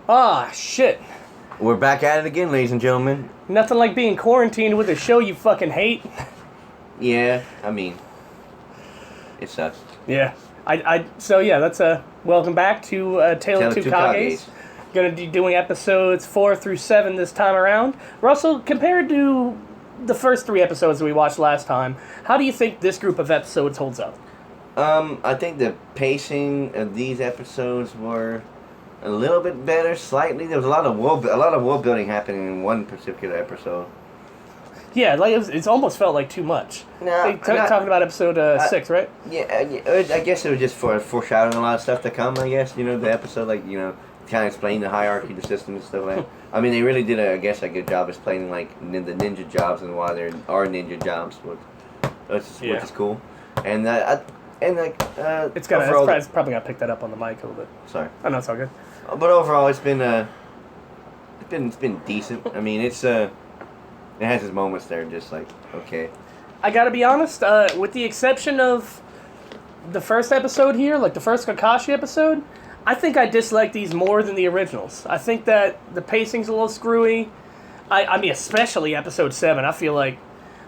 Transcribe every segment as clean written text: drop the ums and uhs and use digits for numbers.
Ah, shit. We're back at it again, ladies and gentlemen. Nothing like being quarantined with a show you fucking hate. Yeah, I mean, it sucks. Yeah. So yeah, that's welcome back to Tale of Two Kages. Gonna be doing episodes 4 through 7 this time around. Russell, compared to the first 3 episodes that we watched last time, how do you think this group of episodes holds up? I think the pacing of these episodes were a little bit better, slightly. There was a lot of world building happening in one particular episode. Yeah, like it's almost felt like too much. No, talking about episode 6, right? Yeah, I guess it was just for foreshadowing a lot of stuff to come. I guess the episode, kind of explain the hierarchy, the system, and stuff like that. I mean, they really did a good job explaining the ninja jobs and why there are ninja jobs, which is cool. And it's probably gonna pick that up on the mic a little bit. Sorry. Oh no, it's all good. But overall, it's been decent. I mean, it has its moments there, just okay. I gotta be honest, with the exception of the first episode here, like the first Kakashi episode, I think I dislike these more than the originals. I think that the pacing's a little screwy. I mean, especially episode 7. I feel like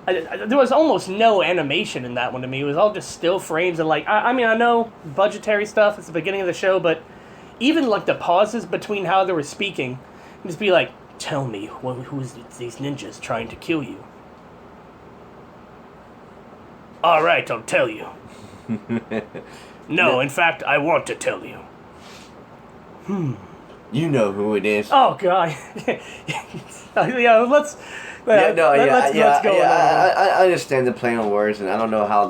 there was almost no animation in that one to me. It was all just still frames and I mean, I know budgetary stuff. It's the beginning of the show, but even the pauses between how they were speaking, just be like, "Tell me, who's these ninjas trying to kill you?" All right, I'll tell you. No, in fact, I want to tell you. You know who it is. Oh God. Yeah, let's go. I understand the play on words, and I don't know how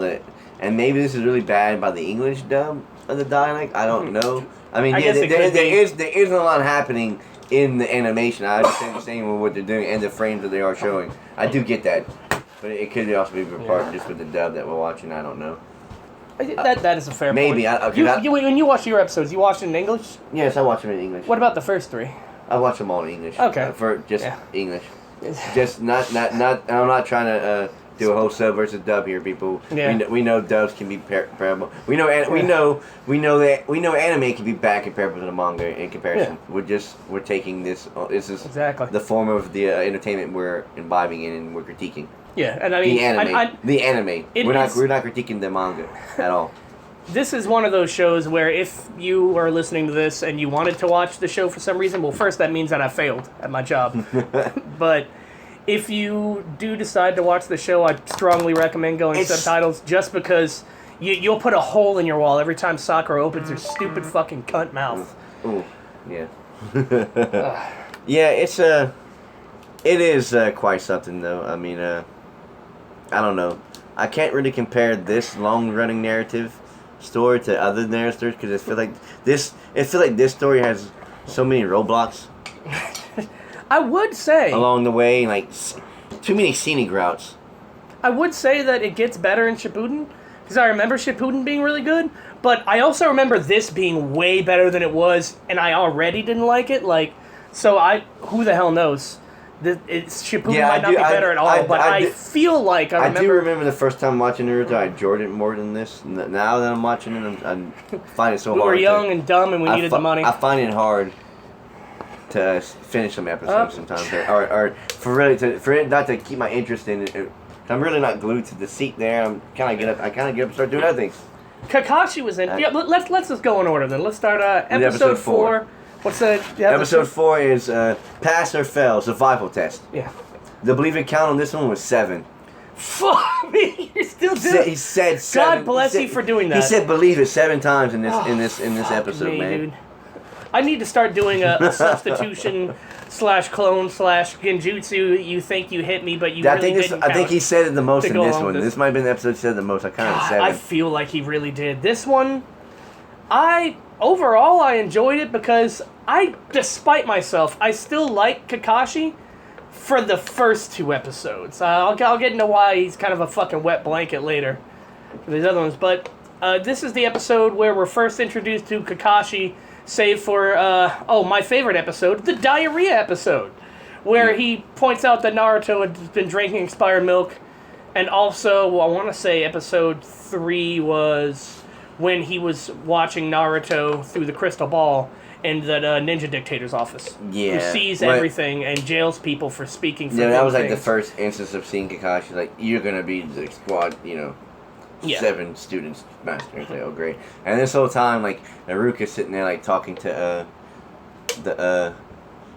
and maybe this is really bad by the English dub of the dialect. I don't know. I mean, there isn't a lot happening in the animation. I understand the same with what they're doing and the frames that they are showing. I do get that, but it could also be part just with the dub that we're watching. I don't know. That is a fair point. Maybe. When you watch your episodes, you watch it in English? Yes, I watch them in English. What about the first 3? I watch them all in English. Okay. English. Just not. I'm not trying to do a whole sub versus dub here, people. Yeah. We know dubs can be comparable. We know anime can be bad comparable to the manga in comparison. Yeah. We're taking this. This is exactly the form of the entertainment we're imbibing in and we're critiquing. Yeah, and I mean the anime. We're not critiquing the manga at all. This is one of those shows where if you are listening to this and you wanted to watch the show for some reason, well, first that means that I failed at my job. But if you do decide to watch the show, I strongly recommend going subtitles, just because you'll put a hole in your wall every time Sakura opens her stupid fucking cunt mouth. Ooh, yeah. Yeah, it is quite something though. I mean, I don't know. I can't really compare this long-running narrative story to other narratives because I feel like this story has so many roadblocks. I would say along the way, too many scenic routes. I would say that it gets better in Shippuden because I remember Shippuden being really good, but I also remember this being way better than it was, and I already didn't like it. Who the hell knows? Shippuden might not be better at all, but I feel like I remember. I do remember the first time watching Naruto, I enjoyed it more than this. Now that I'm watching it, I find it so hard. We were young and dumb, and we needed the money. I find it hard to finish some episodes sometimes, or for it not to keep my interest in it. I'm really not glued to the seat there. I kind of get up and start doing other things. Kakashi was in. Let's just go in order then. Let's start episode 4. What's the episode 4 is pass or fail survival test. Yeah. The believe it count on this one was 7. Fuck me! You're still doing it. He said 7. God bless you for doing that. He said believe it 7 times in this episode, man. Dude. I need to start doing a substitution /clone /genjutsu. You think you hit me, but you really didn't. I think he said it the most in this one. This might have been the episode he said it the most. I kind of 7. I feel like he really did. This one, overall I enjoyed it because despite myself, I still like Kakashi for the first 2 episodes. I'll get into why he's kind of a fucking wet blanket later for these other ones. But this is the episode where we're first introduced to Kakashi, save for, my favorite episode, the diarrhea episode, where he points out that Naruto had been drinking expired milk. And also, I want to say episode 3 was when he was watching Naruto through the crystal ball in the ninja dictator's office. Yeah. Who sees everything and jails people for speaking for that was like things. the first instance of seeing Kakashi, like, you're going to be the squad, 7 students master. It's like, oh, great. And this whole time, like, Naruto's sitting there, like, talking to,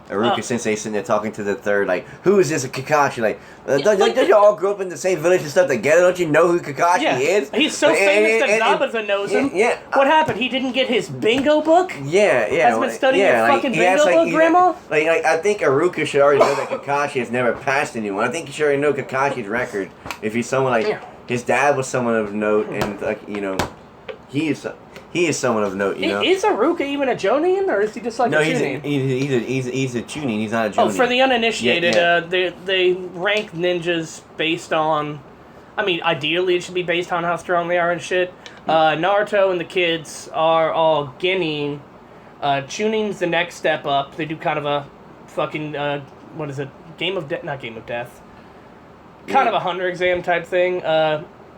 Aruka Sensei sitting there talking to the third, like, who is this Kakashi? Like, don't you all grow up in the same village and stuff together? Don't you know who Kakashi is? He's so famous that Zabuza knows him. Yeah. What happened? He didn't get his bingo book? Yeah. Has been studying your fucking bingo book, Grandma? Like, I think Aruka should already know that Kakashi has never passed anyone. I think he should already know Kakashi's record. If he's someone like, his dad was someone of note, and, like, he is someone of note, Is Aruka even a Jonin, or is he just like a Chunin? He's a Chunin. He's not a Jonin. Oh, for the uninitiated, they rank ninjas based on... I mean, ideally it should be based on how strong they are and shit. Naruto and the kids are all Genin. Chunin's the next step up. They do kind of a fucking, what is it? Not Game of Death. Kind of a Hunter exam type thing.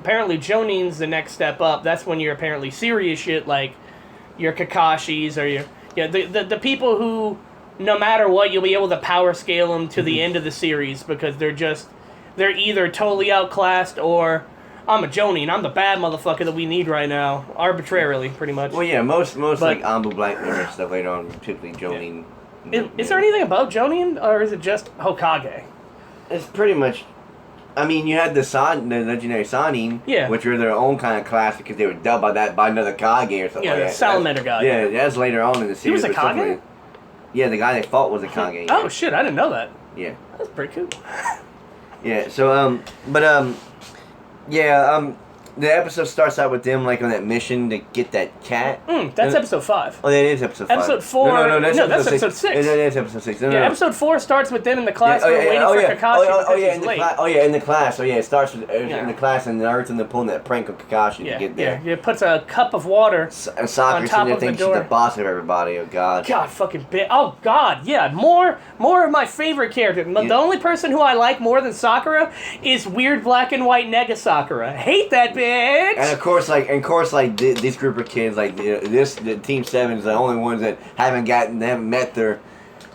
Apparently Jonin's the next step up. That's when you're apparently serious shit, like your Kakashis or your... Yeah, the people who, no matter what, you'll be able to power scale them to the end of the series because they're either totally outclassed or I'm a Jonin. I'm the bad motherfucker that we need right now. Arbitrarily, pretty much. Well, yeah, most like Anbu Black Mirror stuff later on, particularly Jonin. Yeah. Is there anything about Jonin, or is it just Hokage? It's pretty much... I mean, you had the legendary Sanin, which were their own kind of class because they were dubbed by another Kage or something like that. Yeah, the salamander guy. Yeah, that's later on in the series. He was a Kage? Yeah, the guy they fought was a Kage. Oh, shit, I didn't know that. Yeah. That's pretty cool. Yeah, so, the episode starts out with them, like, on that mission to get that cat. That's episode 5. Oh, that is episode 5. Episode 4... that's episode 6. That is episode 6. No. Episode 4 starts with them in the class waiting for Kakashi in the class. Oh, yeah, it starts with, in the class, and Naruto and they're pulling that prank on Kakashi to get there. Yeah, it puts a cup of water and Sakura on top there of the thinks door. She's the boss of everybody. Oh, God. God, fucking bitch. Oh, God, yeah. More of my favorite character. The only person who I like more than Sakura is weird black and white Nega Sakura. Hate that bitch! And of course, this group of kids, like the Team 7 is the only ones that haven't met their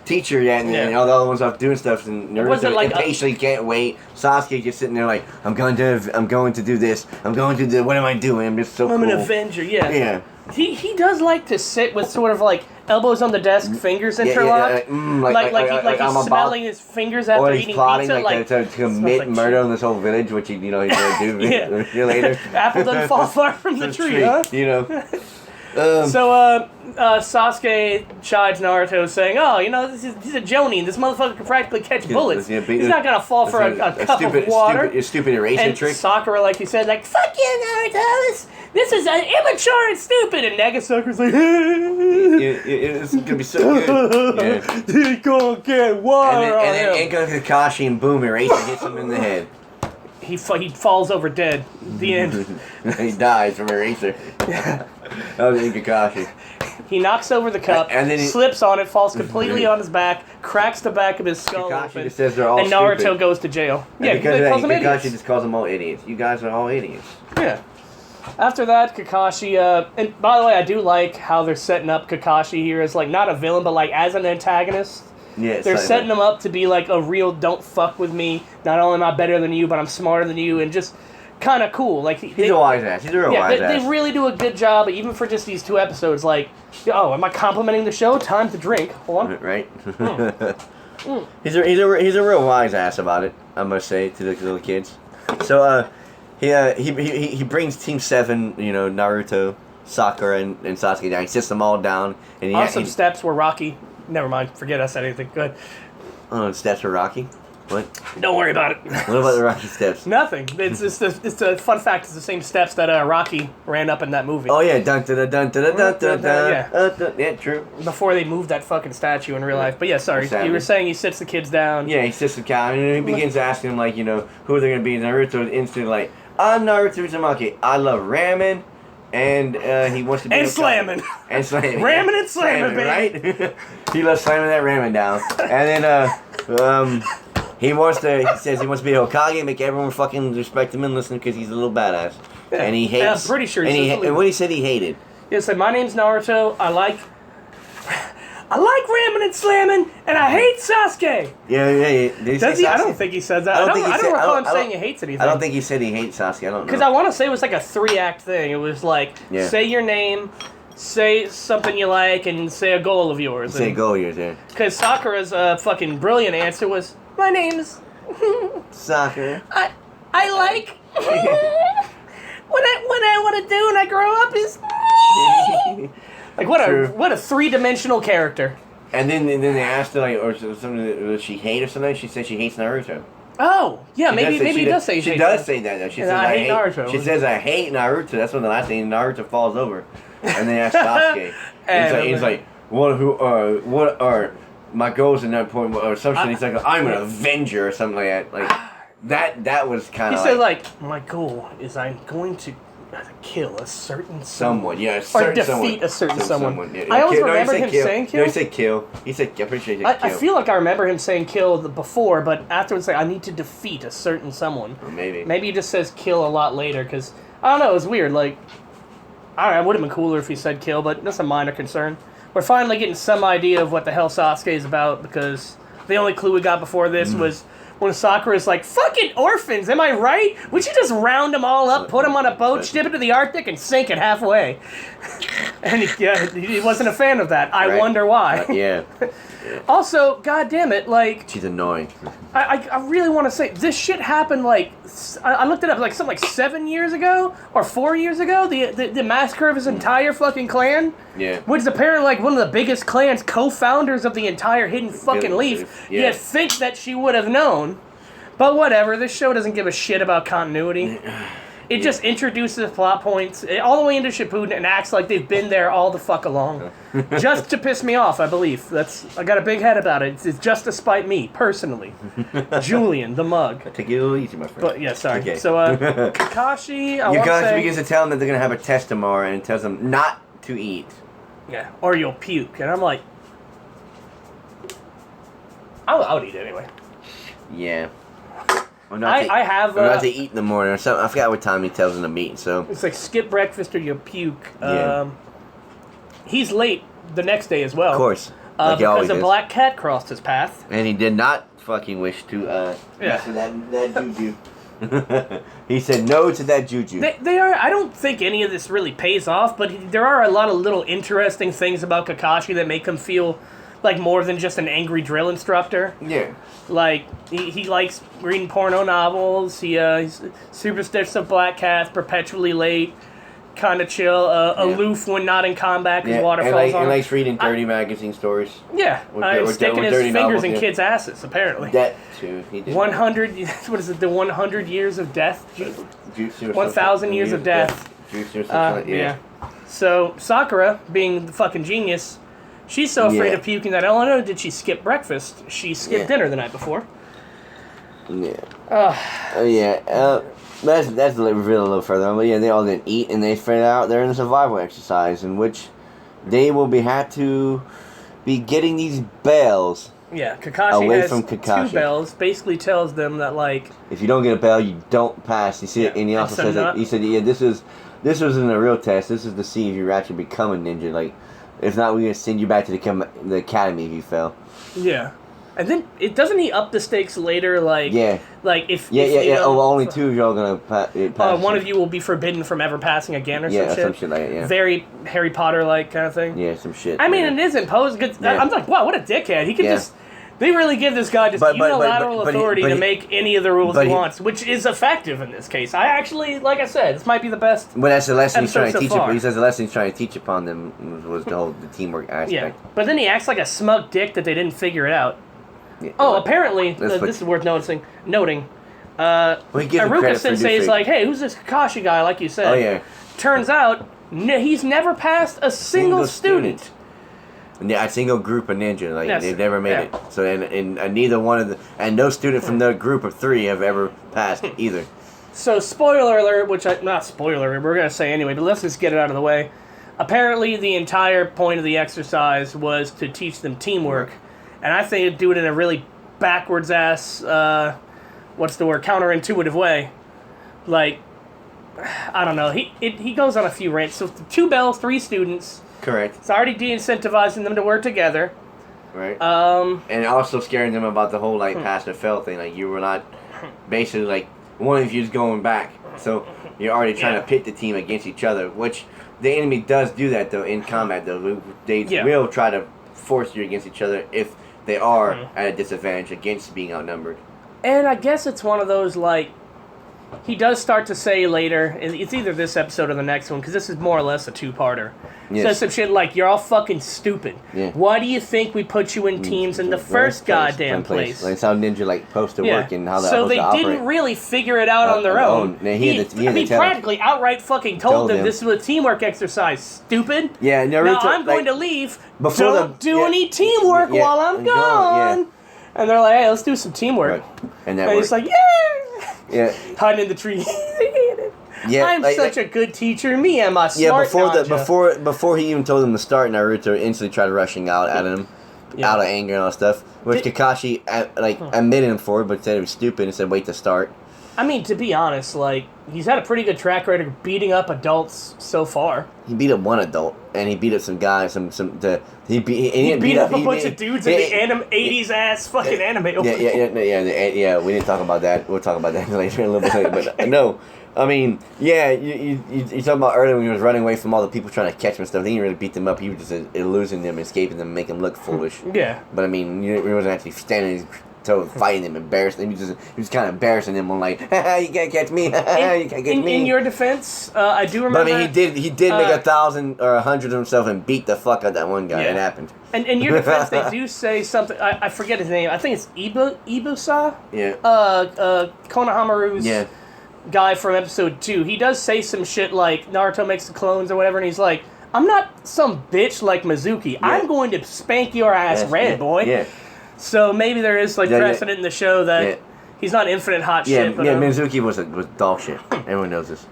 teacher yet, and all the other ones off doing stuff, and Naruto impatiently can't wait. Sasuke just sitting there like, I'm going to do this. What am I doing? I'm just so cool. I'm an Avenger. Yeah. Yeah. He does like to sit with sort of like elbows on the desk, fingers interlocked, like he's smelling his fingers after eating plotting, pizza, to commit murder on this whole village, which he's gonna do later. Apple doesn't fall far from the tree, huh? So Sasuke chides Naruto, saying, "Oh, he's a Jonin. This motherfucker can practically catch bullets. He's not gonna fall for a cup of water." Stupid erasing trick. And Sakura, like you said, like, "Fuck you, Naruto. This is immature and stupid." And Nega Sakura's like, "It's gonna be so good." He gonna get water. And then in goes Kakashi, and boom, eraser hits him in the head. He falls over dead. The end. He dies from eraser. That was Kakashi. He knocks over the cup, and then slips on it, falls completely on his back, cracks the back of his skull open, just says they're all and Naruto stupid. Goes to jail. And because of that, Kakashi just calls them all idiots. You guys are all idiots. Yeah. After that, Kakashi, and by the way, I do like how they're setting up Kakashi here as, like, not a villain, but, like, as an antagonist. Yeah, they're setting him up to be, like, a real don't fuck with me. Not only am I better than you, but I'm smarter than you, and just kind of cool. Like he's a wise ass. He's a real wise ass. They really do a good job, even for just these 2 episodes. Like, oh, am I complimenting the show? Time to drink. Hold on. Right. He's a real wise ass about it, I must say, to the little kids. So he brings Team 7, Naruto, Sakura, and Sasuke down. He sits them all down. And awesome steps were Rocky. Never mind. Forget I said anything. Go ahead. Oh, steps were Rocky? What? Don't worry about it. What about the Rocky steps? Nothing. It's a fun fact. It's the same steps that Rocky ran up in that movie. Oh yeah, dun dun dun dun dun dun dun. Yeah, true. Before they moved that fucking statue in real life. But yeah, sorry. You were saying he sits the kids down. Yeah, he sits the down, and he begins asking them, like, who they're gonna be. Naruto instantly like, I'm Naruto Uzumaki. I love ramen. And he wants to be and slamming. And slamming. Ramming and slamming, baby. Right? He loves slamming that ramen down. And then he says he wants to be Hokage and make everyone fucking respect him and listen because he's a little badass. And he hates. I'm pretty sure and what he said he hated. He said, "My name's Naruto. I like ramming and slamming, and I hate Sasuke." Yeah. Does he? I don't think he said that. I don't recall him saying he hates anything. I don't think he said he hates Sasuke. I don't know. Because I want to say it was like a 3-act thing. It was like, say your name, say something you like, and say a goal of yours. Say a goal of yours, yeah. Because Sakura's fucking brilliant answer was, "My name's Sakura. I like what I want to do when I grow up is." Like what a 3-dimensional character. And then they asked her like, or something, does she hate or something? She said she hates Naruto. Oh yeah, maybe he does say she does say that though. She says I hate Naruto. She says I hate Naruto. That's when the last thing Naruto falls over, and they ask Sasuke. He's like, what are my goals in that point or something? He's like, I'm an Avenger or something like that. Like that was kind of. He said like, my goal is I'm going to kill a certain someone. Yeah, or defeat a certain someone. Yeah. I always remember him saying kill. No, he said kill. I'm pretty sure he said kill. I feel like I remember him saying kill before, but afterwards, like, I need to defeat a certain someone. Or maybe. Maybe he just says kill a lot later, because, I don't know, it was weird. Like, it would have been cooler if he said kill, but that's a minor concern. We're finally getting some idea of what the hell Sasuke is about, because the only clue we got before this was when Sakura's like, fucking orphans, am I right? We should just round them all up, put them on a boat, ship it to the Arctic, and sink it halfway. And he wasn't a fan of that. I wonder why. Yeah. Also, god damn it, like... She's annoying. I really want to say, this shit happened like... I looked it up, like something like 7 years ago? Or 4 years ago? The massacre of his entire fucking clan? Yeah. Which is apparently like one of the biggest clans, co-founders of the entire Hidden fucking Leaf. Yeah. You'd think that she would have known. But whatever, this show doesn't give a shit about continuity. It just introduces plot points all the way into Shippuden and acts like they've been there all the fuck along. Just to piss me off, I believe. I got a big head about it. It's just to spite me, personally. Julian, the mug. Take it a little easy, my friend. But, yeah, sorry. Okay. So, Kakashi, Kakashi begins to tell them that they're going to have a test tomorrow and tells them not to eat. Yeah, or you'll puke. And I'm like... I would eat it anyway. Yeah. I have... not to eat in the morning or something. I forgot what time he tells them to eat, so... It's like skip breakfast or you puke. Yeah. He's late the next day as well. Of course. Like because a black cat crossed his path. And he did not fucking wish to mess with that juju. He said no to that juju. They are... I don't think any of this really pays off, but there are a lot of little interesting things about Kakashi that make him feel... like more than just an angry drill instructor. Yeah. Like, he likes reading porno novels, he's superstitious of black cats, perpetually late, kind of chill, aloof when not in combat because water falls on him. He likes reading dirty magazine stories. Yeah, sticking his fingers in kids' asses, apparently. That, too, he did. 100, what is it, the 100 years of death? 1,000 years of death. Yeah. So, Sakura, being the fucking genius... She's so afraid of puking that not only did she skip breakfast, she skipped dinner the night before. Yeah. That's revealed a little further on. But yeah, they all didn't eat, and they figured out they're in a survival exercise in which they will have to be getting these bells. Yeah, Kakashi away has from Kakashi. 2 bells. Basically tells them that like if you don't get a bell, you don't pass. You see, and he also says that he said, this wasn't a real test. This is to see if you actually become a ninja. Like. If not, we're going to send you back to the academy if you fail. Yeah. And then, doesn't he up the stakes later, like... Yeah. Like, if... only 2 of y'all are going to pass. One of you will be forbidden from ever passing again or some shit. Yeah, some shit like that, yeah. Very Harry Potter-like kind of thing. Yeah, some shit. I mean, it is imposed. I'm like, wow, what a dickhead. He could just... They really give this guy just unilateral authority to make any of the rules he wants, which is effective in this case. I actually, like I said, this might be the best. But that's the lesson he's trying to teach. Far. He says the lesson he's trying to teach upon them was the teamwork aspect. Yeah, but then he acts like a smug dick that they didn't figure it out. Yeah, apparently, this is worth noting. Haruka Sensei is like, hey, who's this Kakashi guy, like you said? Oh, yeah. Turns out, he's never passed a single student. A single group of ninja, they've never made it. So and neither one of no student from the group of 3 have ever passed either. So spoiler alert, not spoiler alert, we're gonna say anyway, but let's just get it out of the way. Apparently, the entire point of the exercise was to teach them teamwork, and I think it'd do it in a really backwards ass, counterintuitive way. Like, I don't know. He goes on a few rants. So 2 bells, 3 students. Correct. It's already de-incentivizing them to work together. Right. And also scaring them about the whole like pass or fail thing. Like you were not basically like one of you's going back. So you're already trying to pit the team against each other, which the enemy does do that though in combat though. They will try to force you against each other if they are at a disadvantage against being outnumbered. And I guess it's one of those like he does start to say later, it's either this episode or the next one, because this is more or less a 2-parter. Says some shit like, you're all fucking stupid. Yeah. Why do you think we put you in teams in the first goddamn place? Like, it's how Ninja like supposed to work and how that so they didn't really figure it out on their own. He practically outright fucking told them this was a teamwork exercise, stupid. Yeah, Naruto, now I'm going to leave. Don't do any teamwork while I'm gone. And they're like, hey, let's do some teamwork. Right. And he's like, yeah. Hiding in the tree. Yeah, I'm such a good teacher. Me and my smart before he even told him to start, Naruto instantly tried rushing out at him, out of anger and all that stuff. Which Kakashi admitted him for, but said it was stupid and said wait to start. I mean, to be honest, like he's had a pretty good track record of beating up adults so far. He beat up one adult, and he beat up some guys. He beat up a bunch of dudes in the 80s ass fucking anime. Yeah. We didn't talk about that. We'll talk about that later, a little bit later. But no. I mean, you talking about earlier when he was running away from all the people trying to catch him and stuff. He didn't really beat them up. He was just losing them, escaping them, making them look foolish. Yeah. But I mean, he wasn't actually standing toe fighting them, embarrassing them. He was kind of embarrassing them on like, you can't catch me. You can't catch me. In your defense, I do remember. But I mean, he did make 1,000 or 100 of himself and beat the fuck out of that one guy. Yeah. It happened. And in your defense, they do say something. I forget his name. I think it's Ibusa. Yeah. Konohamaru's guy from episode 2. He does say some shit like Naruto makes the clones or whatever, and he's like, I'm not some bitch like Mizuki. Yeah. I'm going to spank your ass red, boy. Yeah. So maybe there is like precedent in the show that he's not infinite hot shit. But, Mizuki was dog shit. Everyone knows this.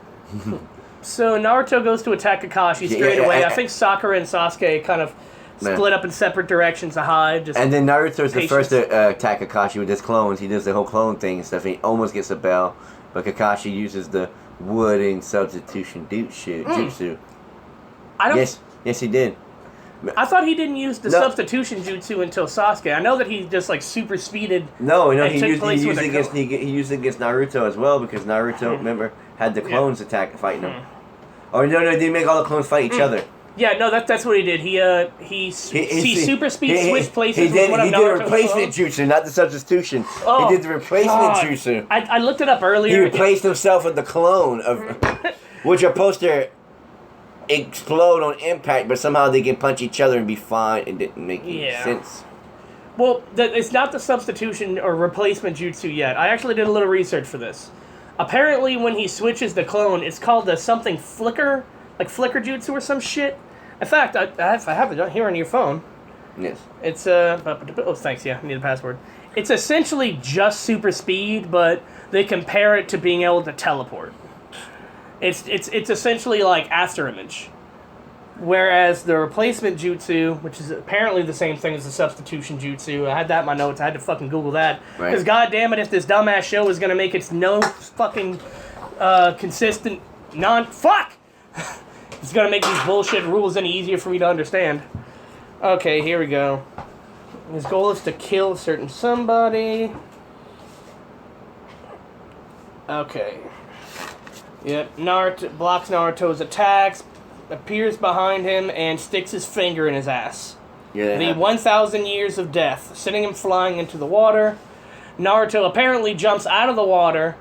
So Naruto goes to attack Kakashi straight away. I think Sakura and Sasuke kind of split up in separate directions to hide. And then Naruto's the first to attack Kakashi with his clones. He does the whole clone thing and stuff, and he almost gets a bell. But Kakashi uses the wooden substitution jutsu. Yes, he did. I thought he didn't use the substitution jutsu until Sasuke. I know that he just like super speeded. No, he used it against Naruto as well because Naruto, remember, had the clones fighting him. Oh no, they make all the clones fight each other. Yeah, no, that's what he did. He super speed switched places. He did a replacement jutsu, not the substitution. Oh, he did the replacement jutsu. I looked it up earlier. He replaced himself with the clone of, which are supposed to explode on impact, but somehow they can punch each other and be fine. It didn't make any sense. Well, it's not the substitution or replacement jutsu yet. I actually did a little research for this. Apparently, when he switches the clone, it's called the something flicker. Like flicker jutsu or some shit. In fact, I have it here on your phone. Yes. It's oh thanks, I need a password. It's essentially just super speed, but they compare it to being able to teleport. It's essentially like after image. Whereas the replacement jutsu, which is apparently the same thing as the substitution jutsu, I had that in my notes, I had to fucking Google that. Because goddamn it, if this dumbass show is gonna make its no fucking consistent fuck! It's gonna make these bullshit rules any easier for me to understand. Okay, here we go. His goal is to kill a certain somebody. Okay. Yep, Naruto blocks Naruto's attacks, appears behind him, and sticks his finger in his ass. Yeah. The 1,000 years of death, sending him flying into the water. Naruto apparently jumps out of the water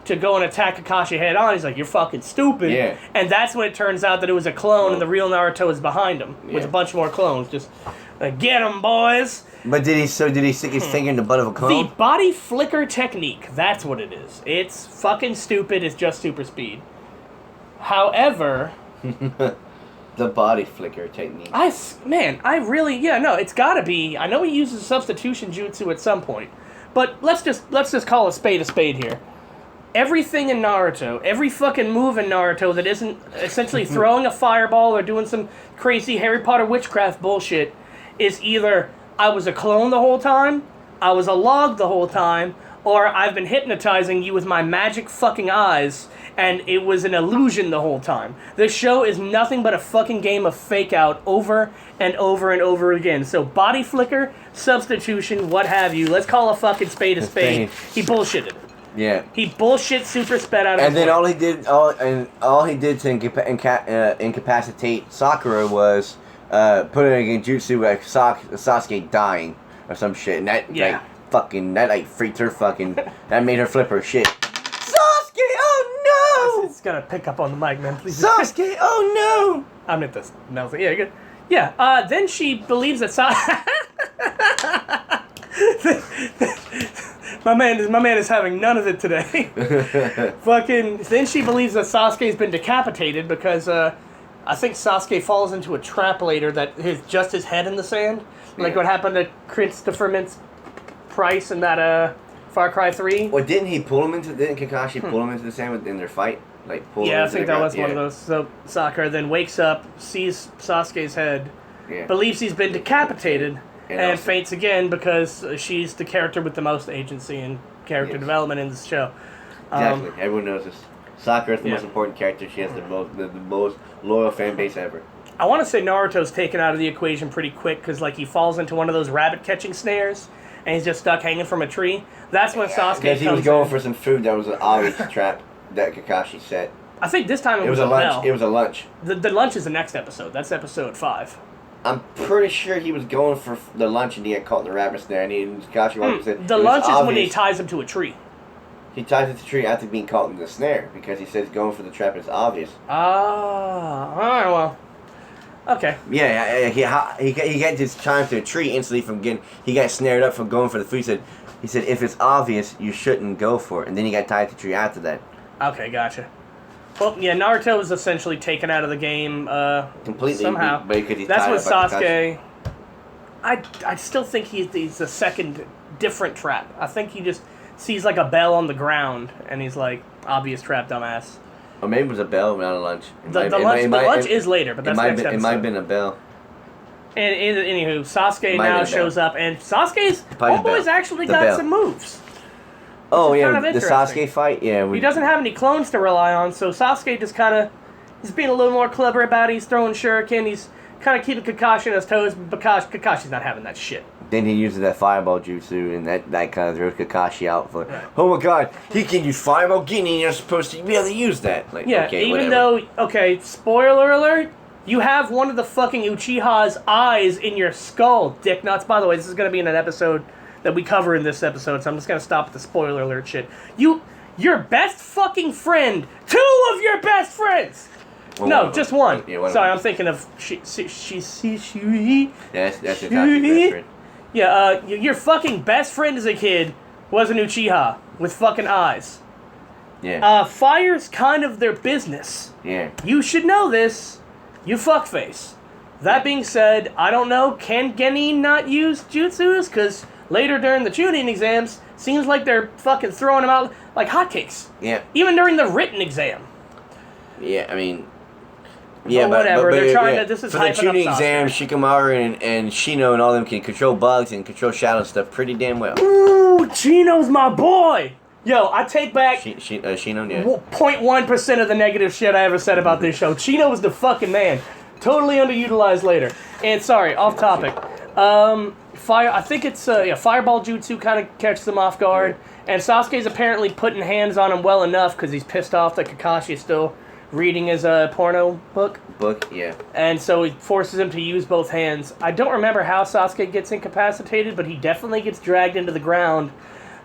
to go and attack Kakashi head on. He's like, you're fucking stupid. Yeah. And that's when it turns out that it was a clone and the real Naruto is behind him with a bunch more clones. Just get him, boys. But did he stick his finger in the butt of a clone? The body flicker technique. That's what it is. It's fucking stupid. It's just super speed. However... the body flicker technique. It's gotta be. I know he uses substitution jutsu at some point. But let's just call a spade here. Everything in Naruto, every fucking move in Naruto that isn't essentially throwing a fireball or doing some crazy Harry Potter witchcraft bullshit is either I was a clone the whole time, I was a log the whole time, or I've been hypnotizing you with my magic fucking eyes, and it was an illusion the whole time. This show is nothing but a fucking game of fake out over and over and over again. So body flicker, substitution, what have you. Let's call a fucking spade a spade. He bullshitted. Yeah. He bullshit super sped out of and then all he did to incapacitate Sakura was put her in jutsu like Sasuke dying or some shit. And that that freaked her fucking that made her flip her shit. Sasuke, oh no! It's gotta pick up on the mic, man. Please. Sasuke, oh no! I'm at this. Yeah, you're good. Yeah, then she believes that My man is having none of it today. Then she believes that Sasuke's been decapitated because I think Sasuke falls into a trap later that just his head in the sand. Like what happened to Christopher Mintz-Price in that Far Cry 3. Well, didn't Kakashi pull him into the sand in their fight? Like pull him I think that was one of those. So Sakura then wakes up, sees Sasuke's head, believes he's been decapitated, and faints again because she's the character with the most agency and character development in this show. Exactly. Everyone knows this. Sakura's the most important character. She has the most loyal fan base ever. I want to say Naruto's taken out of the equation pretty quick because like he falls into one of those rabbit catching snares and he's just stuck hanging from a tree. That's when Sasuke comes in. Because he was going for some food that was an obvious trap that Kakashi set. I think this time it was a lunch. bell. It was a lunch. The lunch is the next episode. That's episode 5. I'm pretty sure he was going for the lunch and he got caught in the rabbit snare. And Kakashi said the lunch is when he ties him to a tree. He ties it to the tree after being caught in the snare because he says going for the trap is obvious. Alright, well. Okay. Yeah, he got his time to a tree instantly from getting. He got snared up from going for the food. He said if it's obvious, you shouldn't go for it. And then he got tied to the tree after that. Okay, gotcha. Well, yeah, Naruto was essentially taken out of the game completely somehow. That's what Sasuke. I still think he's the second different trap. I think he just sees like a bell on the ground and he's like, obvious trap, dumbass. Or maybe it was a bell, not a lunch. The lunch is later, but that's next episode. It might have been a bell. And anywho, Sasuke now shows up, and Sasuke's homeboy's actually got some moves. Oh yeah, the Sasuke fight. Yeah, he doesn't have any clones to rely on, so Sasuke just he's being a little more clever about it. He's throwing shuriken. He's kind of keeping Kakashi on his toes, but Kakashi's not having that shit. Then he uses that fireball jutsu, and that kind of throws Kakashi out for. Right. Oh my god, he can use fireball. Gini, you're supposed to be able to use that. Like, yeah, okay, even whatever. though spoiler alert. You have one of the fucking Uchiha's eyes in your skull, dick nuts. By the way, this is going to be in an episode that we cover in this episode, so I'm just going to stop at the spoiler alert shit. Your best fucking friend, 2 of your best friends. Well, no, just one. Yeah, sorry, I'm thinking of she. That's your best friend. Yeah, your fucking best friend as a kid was an Uchiha with fucking eyes. Yeah. Fire's kind of their business. Yeah. You should know this. You fuckface. That being said, I don't know, can Genin not use jutsus? Because later during the Chunin exams, seems like they're fucking throwing them out like hotcakes. Yeah. Even during the written exam. Yeah, I mean... Yeah, but whatever, they're trying to... This is for the Chunin exam, Shikamaru and Shino and all them can control bugs and control shadow stuff pretty damn well. Ooh, Chino's my boy! Yo, I take back Shino, yeah. 0.1% of the negative shit I ever said about this show. Chino was the fucking man. Totally underutilized later. And sorry, off topic. I think it's Fireball Jutsu kind of catches them off guard. Yeah. And Sasuke's apparently putting hands on him well enough because he's pissed off that Kakashi is still reading his porno book. Yeah. And so he forces him to use both hands. I don't remember how Sasuke gets incapacitated, but he definitely gets dragged into the ground.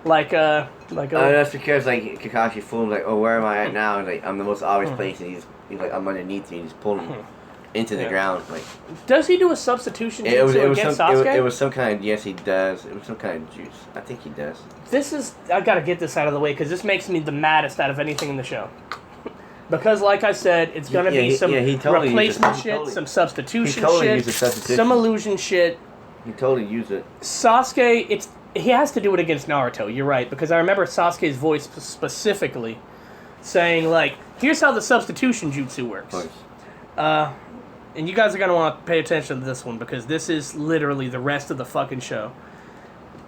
That's because Kakashi fooled him, like, oh, where am I at now? And, like, I'm the most obvious place, and he's like, I'm underneath you, and he's pulling him into the ground. Like, does he do a substitution jutsu against Sasuke? It was some kind of, yes, he does. It was some kind of juice. I think he does. I gotta get this out of the way, because this makes me the maddest out of anything in the show. Because, like I said, it's gonna be some replacement shit, some substitution shit, some illusion shit. He totally used it. Sasuke, he has to do it against Naruto, you're right, because I remember Sasuke's voice specifically saying, like, here's how the substitution jutsu works. And you guys are going to want to pay attention to this one, because this is literally the rest of the fucking show.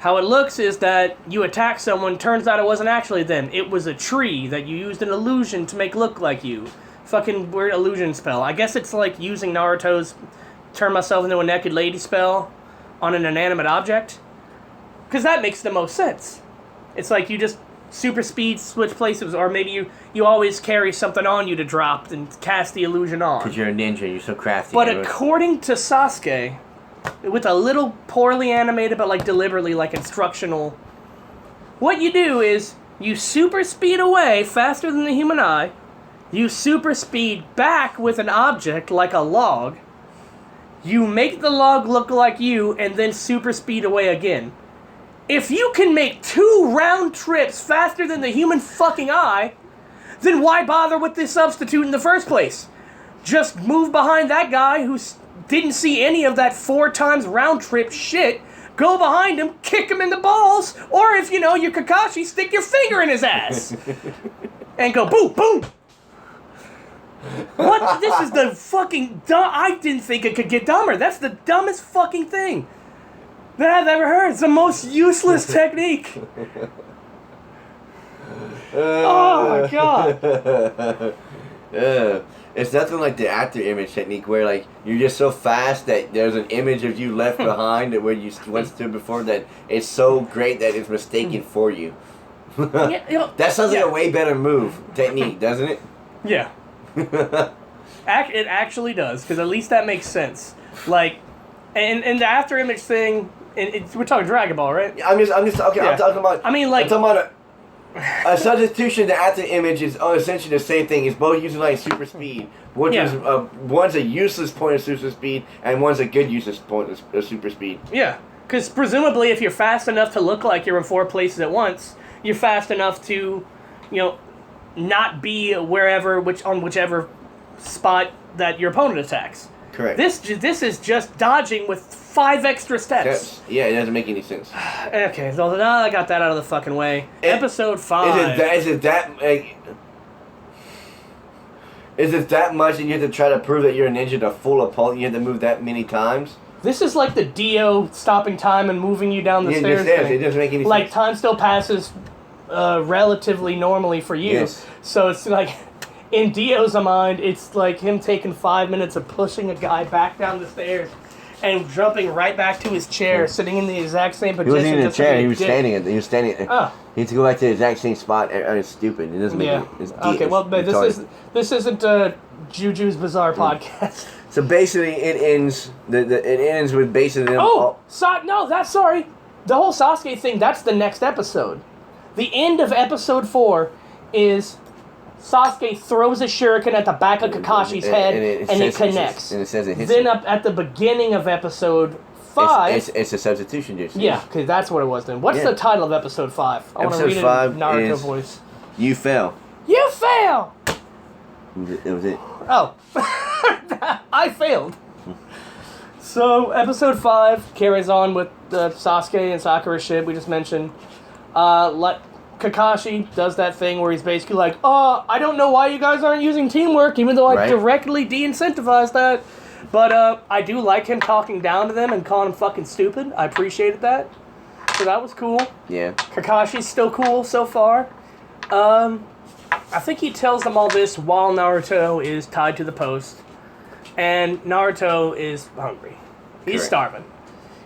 How it looks is that you attack someone, turns out it wasn't actually them. It was a tree that you used an illusion to make look like you. Fucking weird illusion spell. I guess it's like using Naruto's turn myself into a naked lady spell on an inanimate object. Because that makes the most sense. It's like you just super speed switch places, or maybe you always carry something on you to drop and cast the illusion on. Because you're a ninja, you're so crafty. But according to Sasuke, with a little poorly animated but like deliberately like instructional, what you do is you super speed away faster than the human eye, you super speed back with an object like a log, you make the log look like you, and then super speed away again. If you can make 2 round trips faster than the human fucking eye, then why bother with this substitute in the first place? Just move behind that guy who didn't see any of that 4 times round trip shit, go behind him, kick him in the balls, or if you know you're Kakashi, stick your finger in his ass. And go boom, boom. What? This is the fucking dumb. I didn't think it could get dumber. That's the dumbest fucking thing that I've ever heard. It's the most useless technique. Oh my god. It's nothing like the actor image technique where like you're just so fast that there's an image of you left behind where you once stood before that it's so great that it's mistaken for you. That sounds like a way better technique, doesn't it? Yeah. It actually does, because at least that makes sense. Like, and the after image thing, we're talking Dragon Ball, right? I'm just okay. Yeah. I'm talking about. I mean, like, I'm talking about a substitution. The after image is essentially the same thing. It's both using like super speed, which is one's a useless point of super speed, and one's a good useless point of super speed. Yeah, because presumably, if you're fast enough to look like you're in 4 places at once, you're fast enough to, not be on whichever spot that your opponent attacks. Correct. This is just dodging with 5 extra steps. Yeah, it doesn't make any sense. Okay, so now I got that out of the fucking way. Episode 5. Is it that much and you have to try to prove that you're a ninja to fool a opponent? You have to move that many times? This is like the Dio stopping time and moving you down the stairs thing. It doesn't make any sense. Like, time still passes relatively normally for you. Yes. So it's like, in Dio's mind, it's like him taking 5 minutes of pushing a guy back down the stairs and jumping right back to his chair, sitting in the exact same position. He wasn't in the chair. He was standing. He was standing. Oh. He had to go back to the exact same spot. It's stupid. It doesn't make it. Okay, well, but this isn't Juju's Bizarre podcast. So basically, it ends. It ends with basically them. Sorry. The whole Sasuke thing. That's the next episode. The end of episode 4 is Sasuke throws a shuriken at the back of Kakashi's head, and it connects. And it says it hits Then up at the beginning of episode 5... It's a substitution, dude. Yeah, because that's what it was then. What's the title of episode 5? I want to read it in Naruto voice. You fail. You fail! It was it. Oh. I failed. So, episode 5 carries on with the Sasuke and Sakura shit we just mentioned. Kakashi does that thing where he's basically like, I don't know why you guys aren't using teamwork, even though I directly de-incentivized that. But I do like him talking down to them and calling them fucking stupid. I appreciated that. So that was cool. Yeah. Kakashi's still cool so far. I think he tells them all this while Naruto is tied to the post. And Naruto is hungry. He's starving.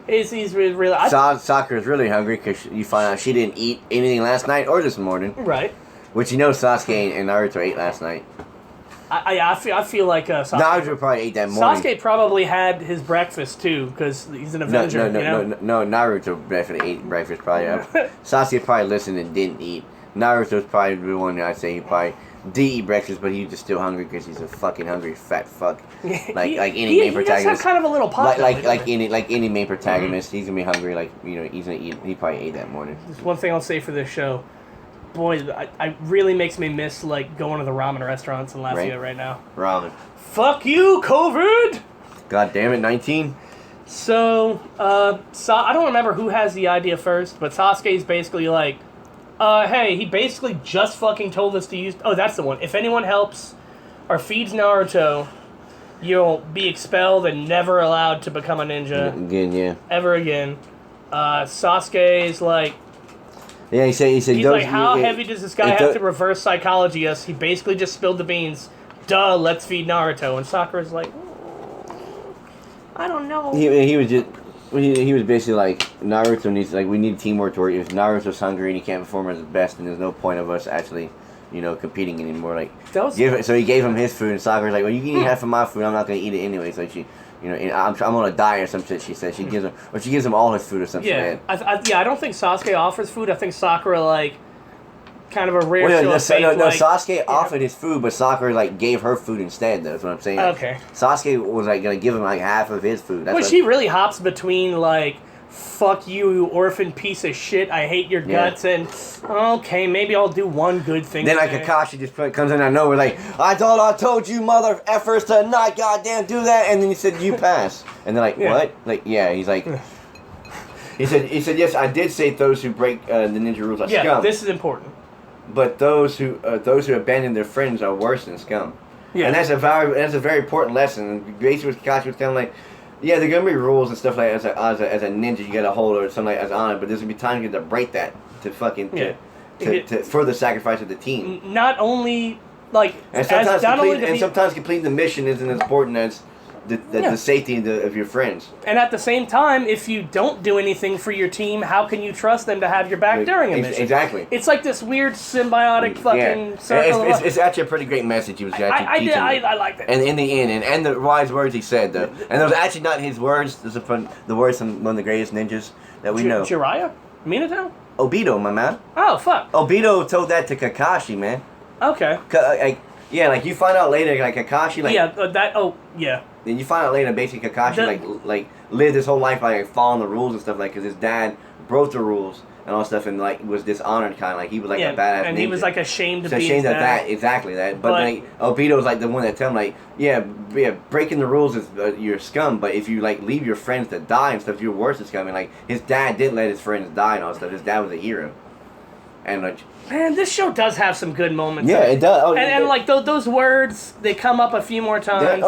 He's really... Sakura's really hungry because you find out she didn't eat anything last night or this morning. Right. Which Sasuke and Naruto ate last night. I feel like Sasuke... Naruto probably ate that morning. Sasuke probably had his breakfast too because he's an Avenger. No, Naruto definitely ate breakfast probably. Sasuke probably listened and didn't eat. Naruto's probably the one I'd say he probably did eat breakfast, but he's just still hungry because he's a fucking hungry fat fuck. Like any main protagonist. He does have kind of a little pot. Like any main protagonist, he's gonna be hungry. Like he's gonna eat. He probably ate that morning. There's one thing I'll say for this show, boy, I really makes me miss like going to the ramen restaurants in Lafayette right now. Ramen. Fuck you, COVID. God damn it, 19. So I don't remember who has the idea first, but Sasuke's basically like, hey, he basically just fucking told us to use... Oh, that's the one. If anyone helps or feeds Naruto, you'll be expelled and never allowed to become a ninja. Again, yeah. Ever again. Sasuke is like... Yeah, he said he's like, how heavy does this guy have to reverse psychology us? He basically just spilled the beans. Duh, let's feed Naruto. And Sakura's like, I don't know. He was just... He was basically like, Naruto needs, like, we need teamwork to work. If Naruto's hungry and he can't perform at his best, then there's no point of us actually, competing anymore. Like, so he gave him his food, and Sakura's like, well, you can eat half of my food, I'm not going to eat it anyway. So she, I'm on a diet or some shit, she said. She gives him all his food or something. Yeah, I don't think Sasuke offers food. I think Sakura, like, kind of a rare show of faith. No, Sasuke offered his food, but Sakura, like, gave her food instead. That's what I'm saying. Okay. Sasuke was, like, going to give him, like, half of his food. But she really hops between, like, fuck you, you orphan piece of shit, I hate your guts, and, okay, maybe I'll do one good thing then, like, Kakashi just comes in out of nowhere, like, I told you, mother effers, to not goddamn do that, and then he said, you pass. And they're like, what? Like, yeah, he's like... He said, yes, I did say those who break the ninja rules are scum. Yeah, this is important. But those who abandon their friends are worse than scum. Yeah. And that's a very important lesson. And basically, Kakashi was kind of like, yeah, there are gonna be rules and stuff like as a ninja you gotta hold or something like as honor, but there's gonna be times you have to break that to fucking to further sacrifice of the team. Not only like sometimes completing the mission isn't as important as the safety of your friends. And at the same time, if you don't do anything for your team, how can you trust them to have your back during a mission? Exactly. It's like this weird symbiotic fucking circle. It's actually a pretty great message he was actually teaching. I like that. And in the end, and the wise words he said, though. And those are actually not his words. Those are from the words from one of the greatest ninjas that we know. Jiraiya? Minato? Obito, my man. Oh, fuck. Obito told that to Kakashi, man. Okay. Like you find out later, like Kakashi, like... Yeah, Then you find out later, basically, Kakashi, like lived his whole life, like, following the rules and stuff, like, because his dad broke the rules and all stuff, and, like, was dishonored, kind of, like, he was, like, a badass and ninja. He was, like, ashamed to be ashamed of that, exactly that. But like, Obito was, like, the one that tell him, like, yeah, breaking the rules is, you're scum, but if you, like, leave your friends to die and stuff, you're worse than scum. And, like, his dad didn't let his friends die and all stuff. His dad was a hero. And, like... Man, this show does have some good moments. Yeah, it does. Oh, and like, those words, they come up a few more times.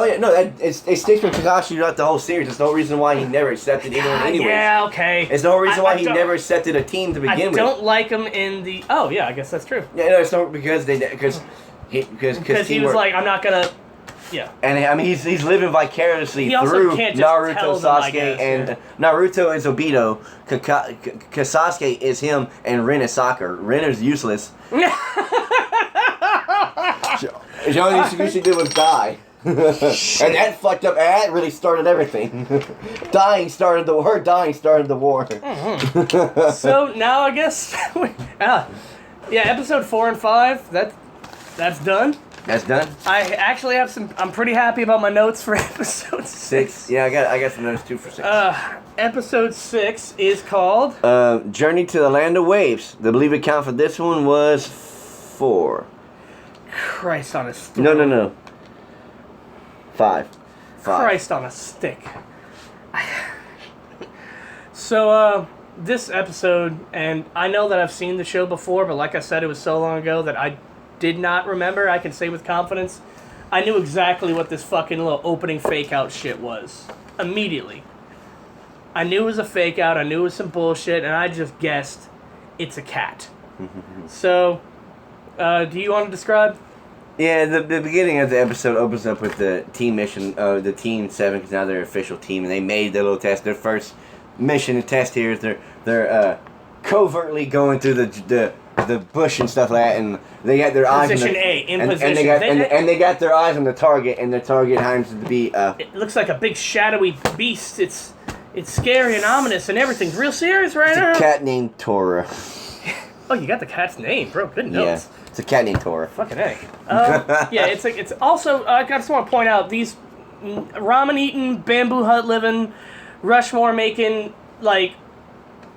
It sticks with Kakashi throughout the whole series. There's no reason why he never accepted anyone anyways. Yeah, okay. There's no reason why he never accepted a team to begin with. I don't like him in the... Oh, yeah, I guess that's true. Yeah, no, it's not because he was like, I'm not gonna... Yeah. And I mean, he's living vicariously through Naruto, Sasuke, and Naruto is Obito, Sasuke is him, and Rin is Sakura. Rin is useless. The only thing you should do was die. And that fucked up. That really started everything. Dying started the war. Mm-hmm. So now I guess, episode 4 and 5. That's done. That's done. I actually have some. I'm pretty happy about my notes for episode 6. Yeah, I got some notes too for 6. Episode 6 is called Journey to the Land of Waves. The believed count for this one was 4. Christ on a stick. No. 5. Christ on a stick. So this episode, and I know that I've seen the show before, but like I said, it was so long ago that I did not remember. I can say with confidence, I knew exactly what this fucking little opening fake out shit was. Immediately. I knew it was a fake out, I knew it was some bullshit, and I just guessed it's a cat. So, do you want to describe? Yeah, the beginning of the episode opens up with the team mission, the Team 7, because now they're official team, and they made their little test. Their first mission and test here is they're covertly going through the bush and stuff like that, and they got their eyes position and they got their eyes on the target, and the target happens to be it looks like a big shadowy beast. It's scary and ominous, and everything's real serious right now. It's a cat named Tora. Oh, you got the cat's name, bro. Good notes. Yeah, it's a cat named Tora. Fucking A. It's also I just want to point out these ramen eating, bamboo hut living, Rushmore making, like,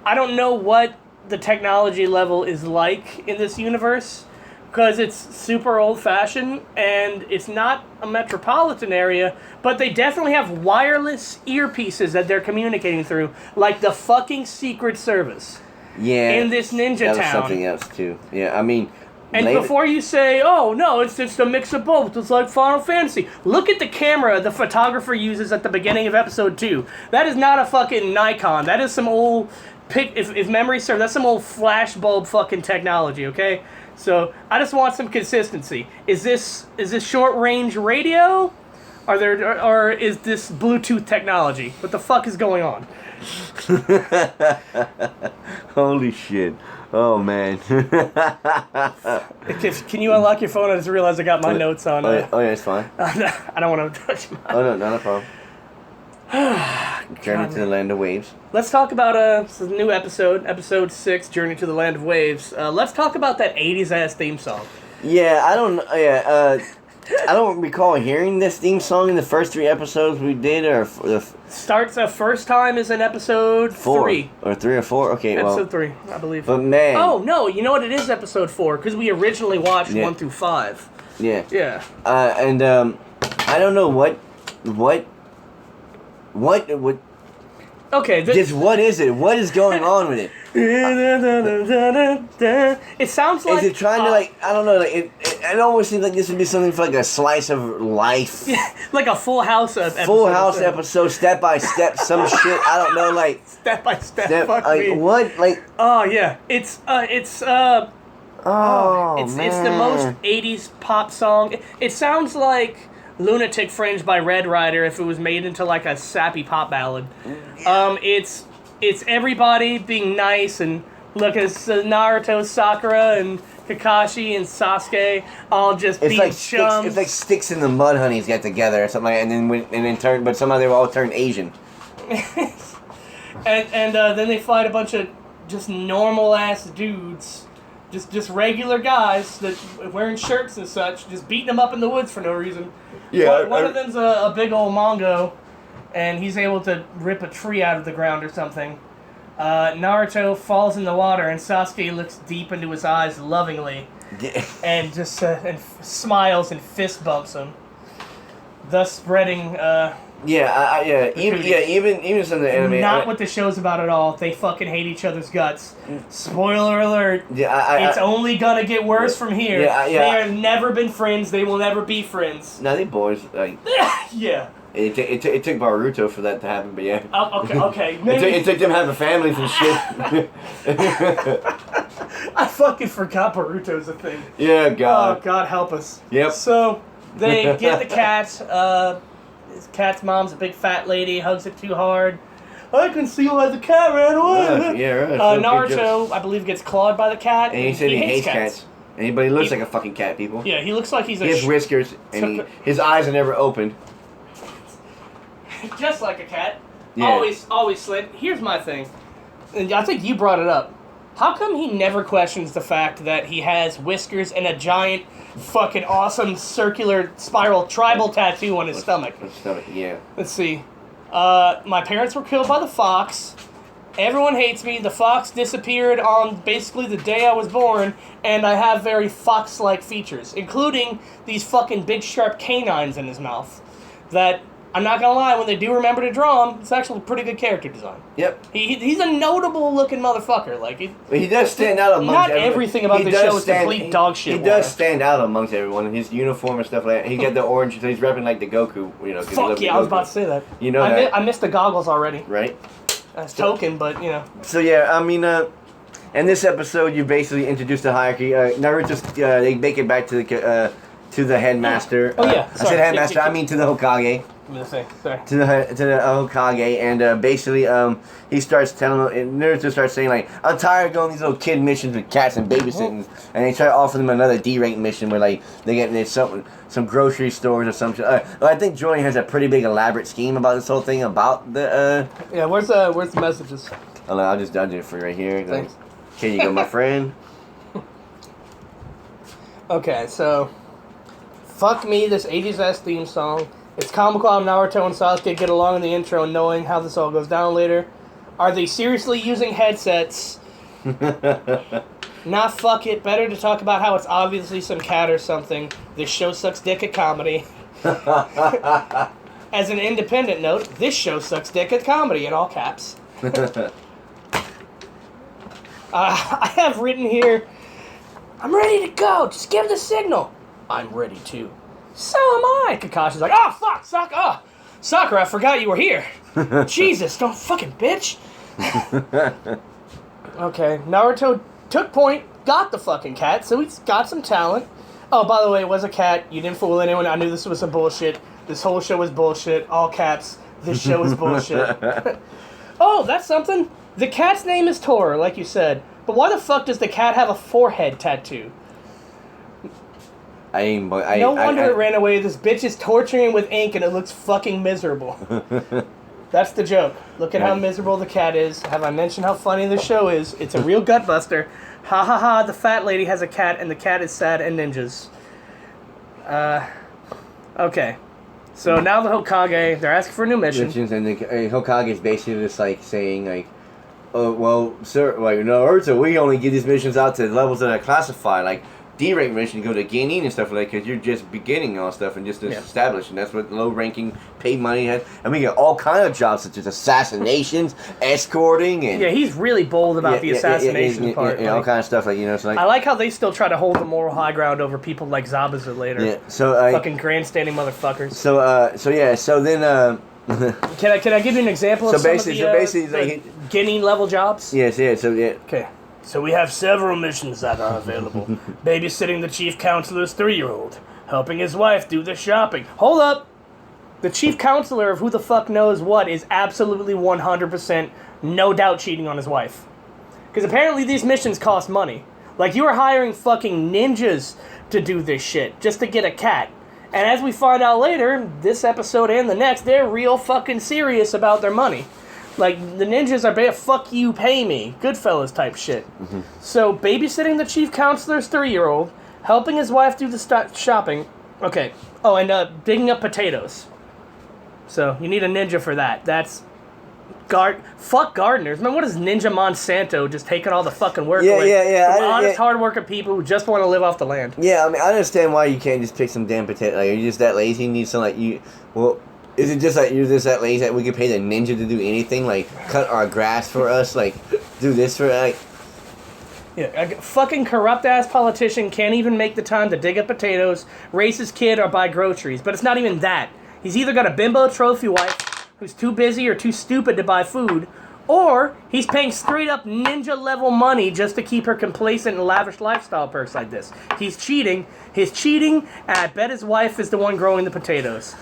I don't know what the technology level is like in this universe, because it's super old-fashioned and it's not a metropolitan area, but they definitely have wireless earpieces that they're communicating through, like the fucking Secret Service. Yeah, in this ninja town. That was something else too. Yeah, I mean, And before you say, oh, no, it's just a mix of both. It's like Final Fantasy. Look at the camera the photographer uses at the beginning of episode 2. That is not a fucking Nikon. That is some old, if memory serves, that's some old flashbulb fucking technology, okay? So I just want some consistency. Is this short-range radio? Or is this Bluetooth technology? What the fuck is going on? Holy shit. Oh, man. Can you unlock your phone? I just realized I got my notes on. Yeah, it's fine. I don't want to touch mine. Oh, no, not a problem. Journey to the Land of Waves. Let's talk about a new episode, episode 6, Journey to the Land of Waves. Let's talk about that 80s ass theme song. Yeah, I don't recall hearing this theme song in the first 3 episodes we did, or starts first time is in episode 3. Or 3 or 4. Okay, episode 3, I believe. But man, oh no, you know what? It is episode 4 because we originally watched 1 through 5. Yeah. Yeah. And I don't know what. Okay. Just what is it? What is going on with it? It sounds like. Is it trying to like? I don't know. Like it almost seems like this would be something for like a slice of life. Like a Full House episode. Full House episode, step by step, some shit. I don't know, like step by step. Fuck me. What? Like. Oh yeah, it's man. It's the most 80s pop song. It sounds like Lunatic Fringe by Red Rider if it was made into like a sappy pop ballad. It's everybody being nice and look, it's Naruto, Sakura, and Kakashi and Sasuke all just being chums. It's like Sticks in the Mud Honeys get together or something like that, and then turn, but somehow they all turn Asian. and then they fight a bunch of just normal ass dudes. Just regular guys that wearing shirts and such, just beating them up in the woods for no reason. Yeah, one of them's a big old Mongo, and he's able to rip a tree out of the ground or something. Naruto falls in the water, and Sasuke looks deep into his eyes lovingly, and just and smiles and fist bumps him, thus spreading. Even some of the anime. Not what the show's about at all. They fucking hate each other's guts. Spoiler alert. It's only gonna get worse from here. They have never been friends. They will never be friends. No, they boys. Like, yeah. It took Naruto for that to happen, but yeah. Okay. It took them having families and shit. I fucking forgot Boruto's a thing. Yeah, God. Oh, God help us. Yep. So, they get the cat. His cat's mom's a big fat lady, hugs it too hard. I can see why the cat ran away. Yeah, right. Naruto, I believe, gets clawed by the cat. And he said he hates cats. Anybody looks like a fucking cat, people. Yeah, he looks like he's He has whiskers, and his eyes are never opened. Just like a cat. Yeah. Always slit. Here's my thing. And I think you brought it up. How come he never questions the fact that he has whiskers and a giant, fucking awesome circular spiral tribal tattoo on his stomach? Yeah. Let's see. My parents were killed by the fox. Everyone hates me. The fox disappeared on basically the day I was born, and I have very fox-like features, including these fucking big sharp canines in his mouth. That, I'm not gonna lie, when they do remember to draw him, it's actually a pretty good character design. Yep. He's a notable looking motherfucker. Like he does stand out amongst not everything about the show is complete dog shit. He does stand out amongst everyone. His uniform and stuff like that. He got the orange, so he's repping like the Goku. You know. Fuck yeah, I was about to say that. You know that. I missed the goggles already. Right. That's token, but you know. So yeah, I mean, in this episode, you basically introduced the hierarchy. Naruto's they make it back to the headmaster. Oh yeah. I said headmaster. I mean to the Hokage. I'm gonna say sorry. To the Hokage, and basically he starts telling and Naruto starts saying like, I'm tired of going these little kid missions with cats and babysitting, and they try to offer them another D-rank mission where like they get some grocery stores or some shit. I think Joy has a pretty big elaborate scheme about this whole thing about the Yeah, where's the messages? I'll just do it for you right here. Thanks. Okay, you go, my friend. Okay, so fuck me, this 80s ass theme song. It's comical how Naruto and Sasuke get along in the intro, knowing how this all goes down later. Are they seriously using headsets? Nah, fuck it. Better to talk about how it's obviously some cat or something. This show sucks dick at comedy. As an independent note, this show sucks dick at comedy, in all caps. I have written here, I'm ready to go. Just give the signal. I'm ready too. So am I. Kakashi's like, oh, fuck, Sakura, I forgot you were here. Jesus, don't fucking bitch. Okay, Naruto took point, got the fucking cat, so he's got some talent. Oh, by the way, it was a cat. You didn't fool anyone. I knew this was some bullshit. This whole show was bullshit. All caps. This show is bullshit. Oh, that's something. The cat's name is Tor, like you said. But why the fuck does the cat have a forehead tattoo? No wonder it ran away. This bitch is torturing him with ink and it looks fucking miserable. That's the joke. Look at how miserable the cat is. Have I mentioned how funny the show is? It's a real gut buster. Ha ha ha, the fat lady has a cat and the cat is sad and ninjas. Okay. So now the Hokage, they're asking for a new mission. And the Hokage is basically just like saying like, oh, well, sir, like, Naruto, we only give these missions out to the levels that are classified. Like, D-rank mission, go to Genin and stuff like that, because you're just beginning all stuff and just established. And that's what low-ranking paid money has. And we get all kind of jobs, such as assassinations, escorting, and... Yeah, he's really bold about the assassination part. Yeah, all kind of stuff, like, so like... I like how they still try to hold the moral high ground over people like Zabuza later. Yeah, so... fucking grandstanding motherfuckers. So then, Can I give you an example of some of the Genin level jobs? Yes, Okay. So we have several missions that are available. Babysitting the chief counselor's 3-year-old. Helping his wife do the shopping. Hold up! The chief counselor of who the fuck knows what is absolutely 100% no doubt cheating on his wife. Because apparently these missions cost money. Like, you are hiring fucking ninjas to do this shit just to get a cat. And as we find out later, this episode and the next, they're real fucking serious about their money. Like, the ninjas are fuck you, pay me. Goodfellas type shit. Mm-hmm. So, babysitting the chief counselor's 3-year-old, helping his wife do the shopping. Okay. Oh, and digging up potatoes. So, you need a ninja for that. That's... Fuck gardeners. Man, what is Ninja Monsanto just taking all the fucking work away? From honest, hard-working people who just want to live off the land. Yeah, I mean, I understand why you can't just pick some damn potato. Like, you're just that lazy. You need some, like, you... Well... Is it just like you're just that lazy that we could pay the ninja to do anything? Like, cut our grass for us? Like, do this for, like... Yeah, a fucking corrupt-ass politician can't even make the time to dig up potatoes, raise his kid, or buy groceries. But it's not even that. He's either got a bimbo trophy wife who's too busy or too stupid to buy food, or he's paying straight-up ninja-level money just to keep her complacent and lavish lifestyle perks like this. He's cheating. He's cheating, and I bet his wife is the one growing the potatoes.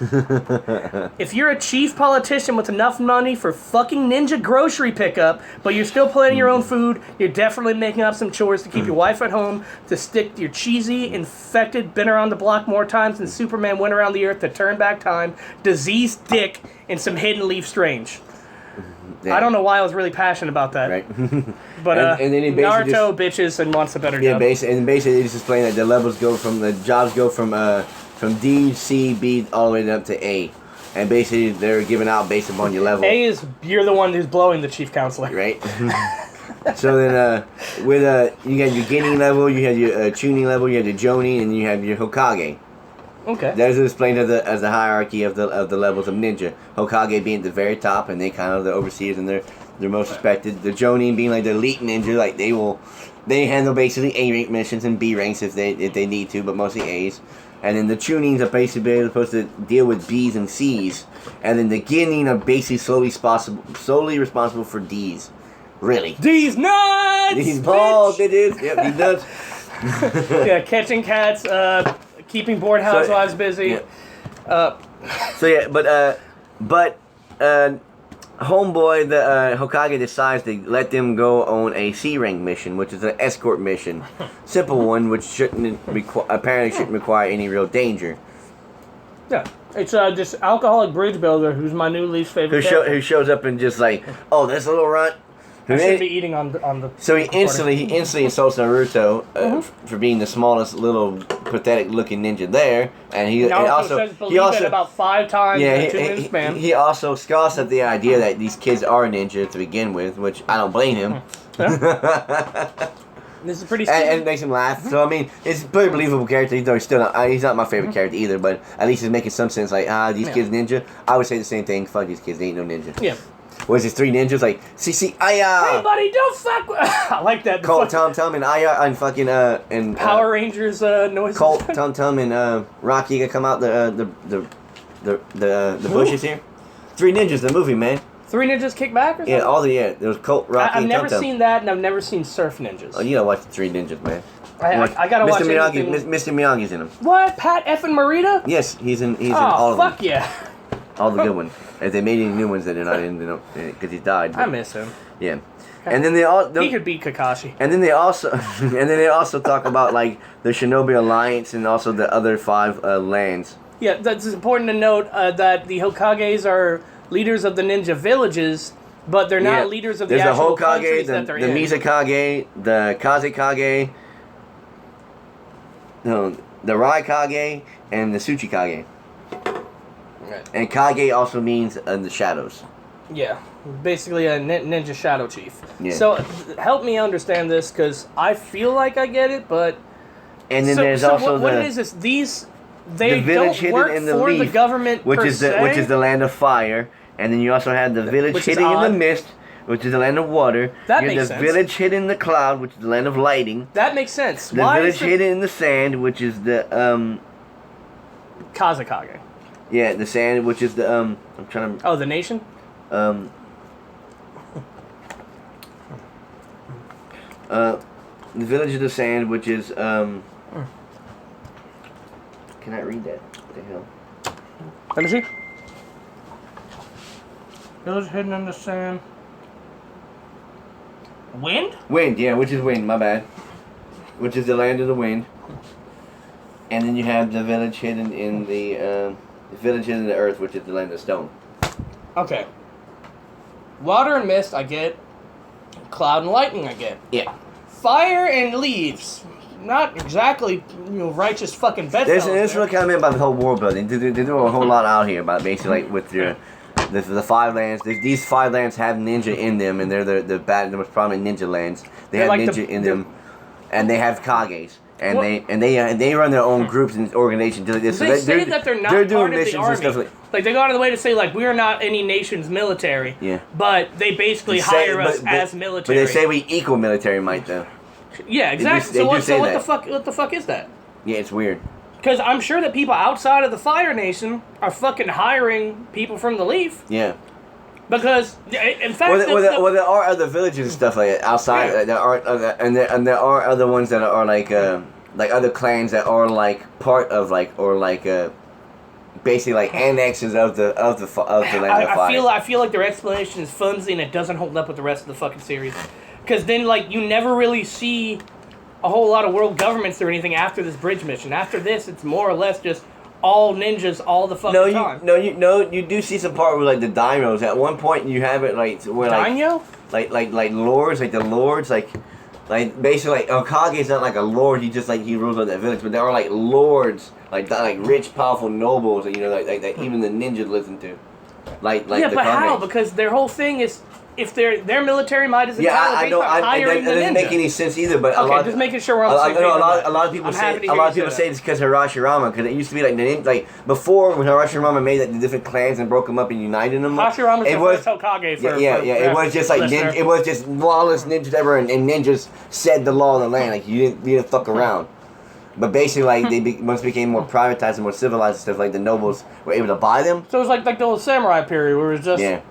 If you're a chief politician with enough money for fucking ninja grocery pickup, but you're still planning your own food, you're definitely making up some chores to keep your wife at home, to stick your cheesy, infected, been around the block more times than Superman went around the earth to turn back time, diseased dick, and some hidden leaf strange. Yeah. I don't know why I was really passionate about that. Right. But and then Naruto bitches and wants a better job. Yeah, basically it's just explaining that the levels go from, the jobs go from D, C, B, all the way up to A. And basically they're given out based upon your level. A is, you're the one who's blowing the chief counselor. Right. So then with you have your Genin level, you have your Chunin level, you have your Jonin, and you have your Hokage. Okay. That is explained as the hierarchy of the levels of ninja. Hokage being at the very top, and they kind of the overseers, and they're most respected. The Jonin being like the elite ninja, like they handle basically A rank missions and B ranks if they need to, but mostly A's. And then the Chunins are basically supposed to deal with B's and C's, and then the Genin are basically solely responsible for D's. Really. D's nuts. These balls, it is. Yep, these nuts. Yeah, catching cats. Keeping bored housewives busy. Yeah. But homeboy, the Hokage decides to let them go on a C rank mission, which is an escort mission, simple one, which apparently shouldn't require any real danger. Yeah, it's this alcoholic bridge builder who's my new least favorite. Who shows up and just like, oh, this little runt. I shouldn't be eating on the. So he instantly insults Naruto for being the smallest little pathetic looking ninja there, and he also it about 5 times in a 2-minute span. He also scoffs at the idea that these kids are ninja to begin with, which I don't blame him. This is pretty stupid. And it makes him laugh. So, I mean, it's a pretty believable character, even though he's not my favorite character either, but at least he's making some sense, like, these kids ninja. I would say the same thing, fuck these kids, they ain't no ninja. Yeah. was it 3 ninjas like CC Aya? Hey buddy, don't fuck with I like that. Colt, Tum and Aya and fucking and Power Rangers noises. Colt, Tum and Rocky gonna come out the bushes here. 3 Ninjas, the movie, man. 3 Ninjas Kick Back or something? Yeah, there was Colt, Rocky, I've and never Tum-Tum. seen that, and I've never seen Surf Ninjas. Oh, you gotta watch the 3 Ninjas, man. I gotta watch Miyagi, anything. Mr. Miyagi's in them. What? Pat effing Morita? Yes, he's in all of them. Fuck yeah. All the good ones. If they made any new ones that they're not in, because he died. I miss him. Yeah. And then he could beat Kakashi. And then they also talk about like the Shinobi Alliance and also the other 5 lands. Yeah, that's important to note that the Hokages are leaders of the ninja villages, but they're not leaders of the actual countries that they're in. There's the Hokage, the Kazekage, the Raikage, and the Tsuchikage. Right. And Kage also means the shadows. Yeah, basically a ninja shadow chief. Yeah. So help me understand this, because I feel like I get it, but... And then there's also what it is these... They the village don't work hidden in the for leaf, the government which per is se. which is the land of fire, and then you also have the village hidden in the mist, which is the land of water. That you makes have the sense. village hidden in the cloud, which is the land of lighting. That makes sense. The village hidden in the sand, which is the Kazekage. Yeah, the sand, which is the I'm trying to. Oh, the nation. The village of the sand, which is Can I read that? What the hell? Let me see. Village hidden in the sand. Wind? Wind, yeah, which is wind, my bad. Which is the land of the wind. And then you have the village hidden in the village hidden in the earth, which is the land of stone. Okay. Water and mist, I get. Cloud and lightning, I get. Yeah. Fire and leaves. Not exactly, righteous fucking bedfellows. This is what I kind of meant by the whole world building. They do a whole lot out here about basically like with the 5 lands. These 5 lands have ninja in them, and they're the most prominent ninja lands. They have like ninja in them, and they have Kages. And they run their own groups and organizations. They say that they're not part of the army. And stuff like they go out of the way to say like we're not any nation's military. Yeah. But they basically hire us as military. But they say we equal military might though. Yeah, exactly. What the fuck is that? Yeah, it's weird. Because I'm sure that people outside of the Fire Nation are fucking hiring people from the Leaf. Yeah. Because in fact, there are other villages and stuff like that outside. Yeah. There are there are other ones that are like other clans that are like part of basically like annexes of the land of fire. I feel like their explanation is flimsy and it doesn't hold up with the rest of the fucking series. Because then like you never really see a whole lot of world governments or anything after this bridge mission. After this, it's more or less just all ninjas all the fucking time. You do see some part with like the daimyos. At one point, you have it like where daimyo? like lords, like the lords, like basically like Kage's not like a lord. He just like he rules over that village, but there are like lords, like rich, powerful nobles, that even the ninja listen to, like yeah, but how? Because their whole thing is. If their military might is I know. That doesn't make any sense either. But just making sure we're on the same page. A lot of people say it's because Hashirama. Because it used to be like before when Hashirama made like the different clans and broke them up and united them. Hashirama's the first Hokage for it was just like it was just lawless ninjas ever, and ninjas said the law of the land. Like you didn't fuck around. But basically, like they once became more privatized and more civilized and stuff. Like the nobles were able to buy them. So it was like the old samurai period where it was just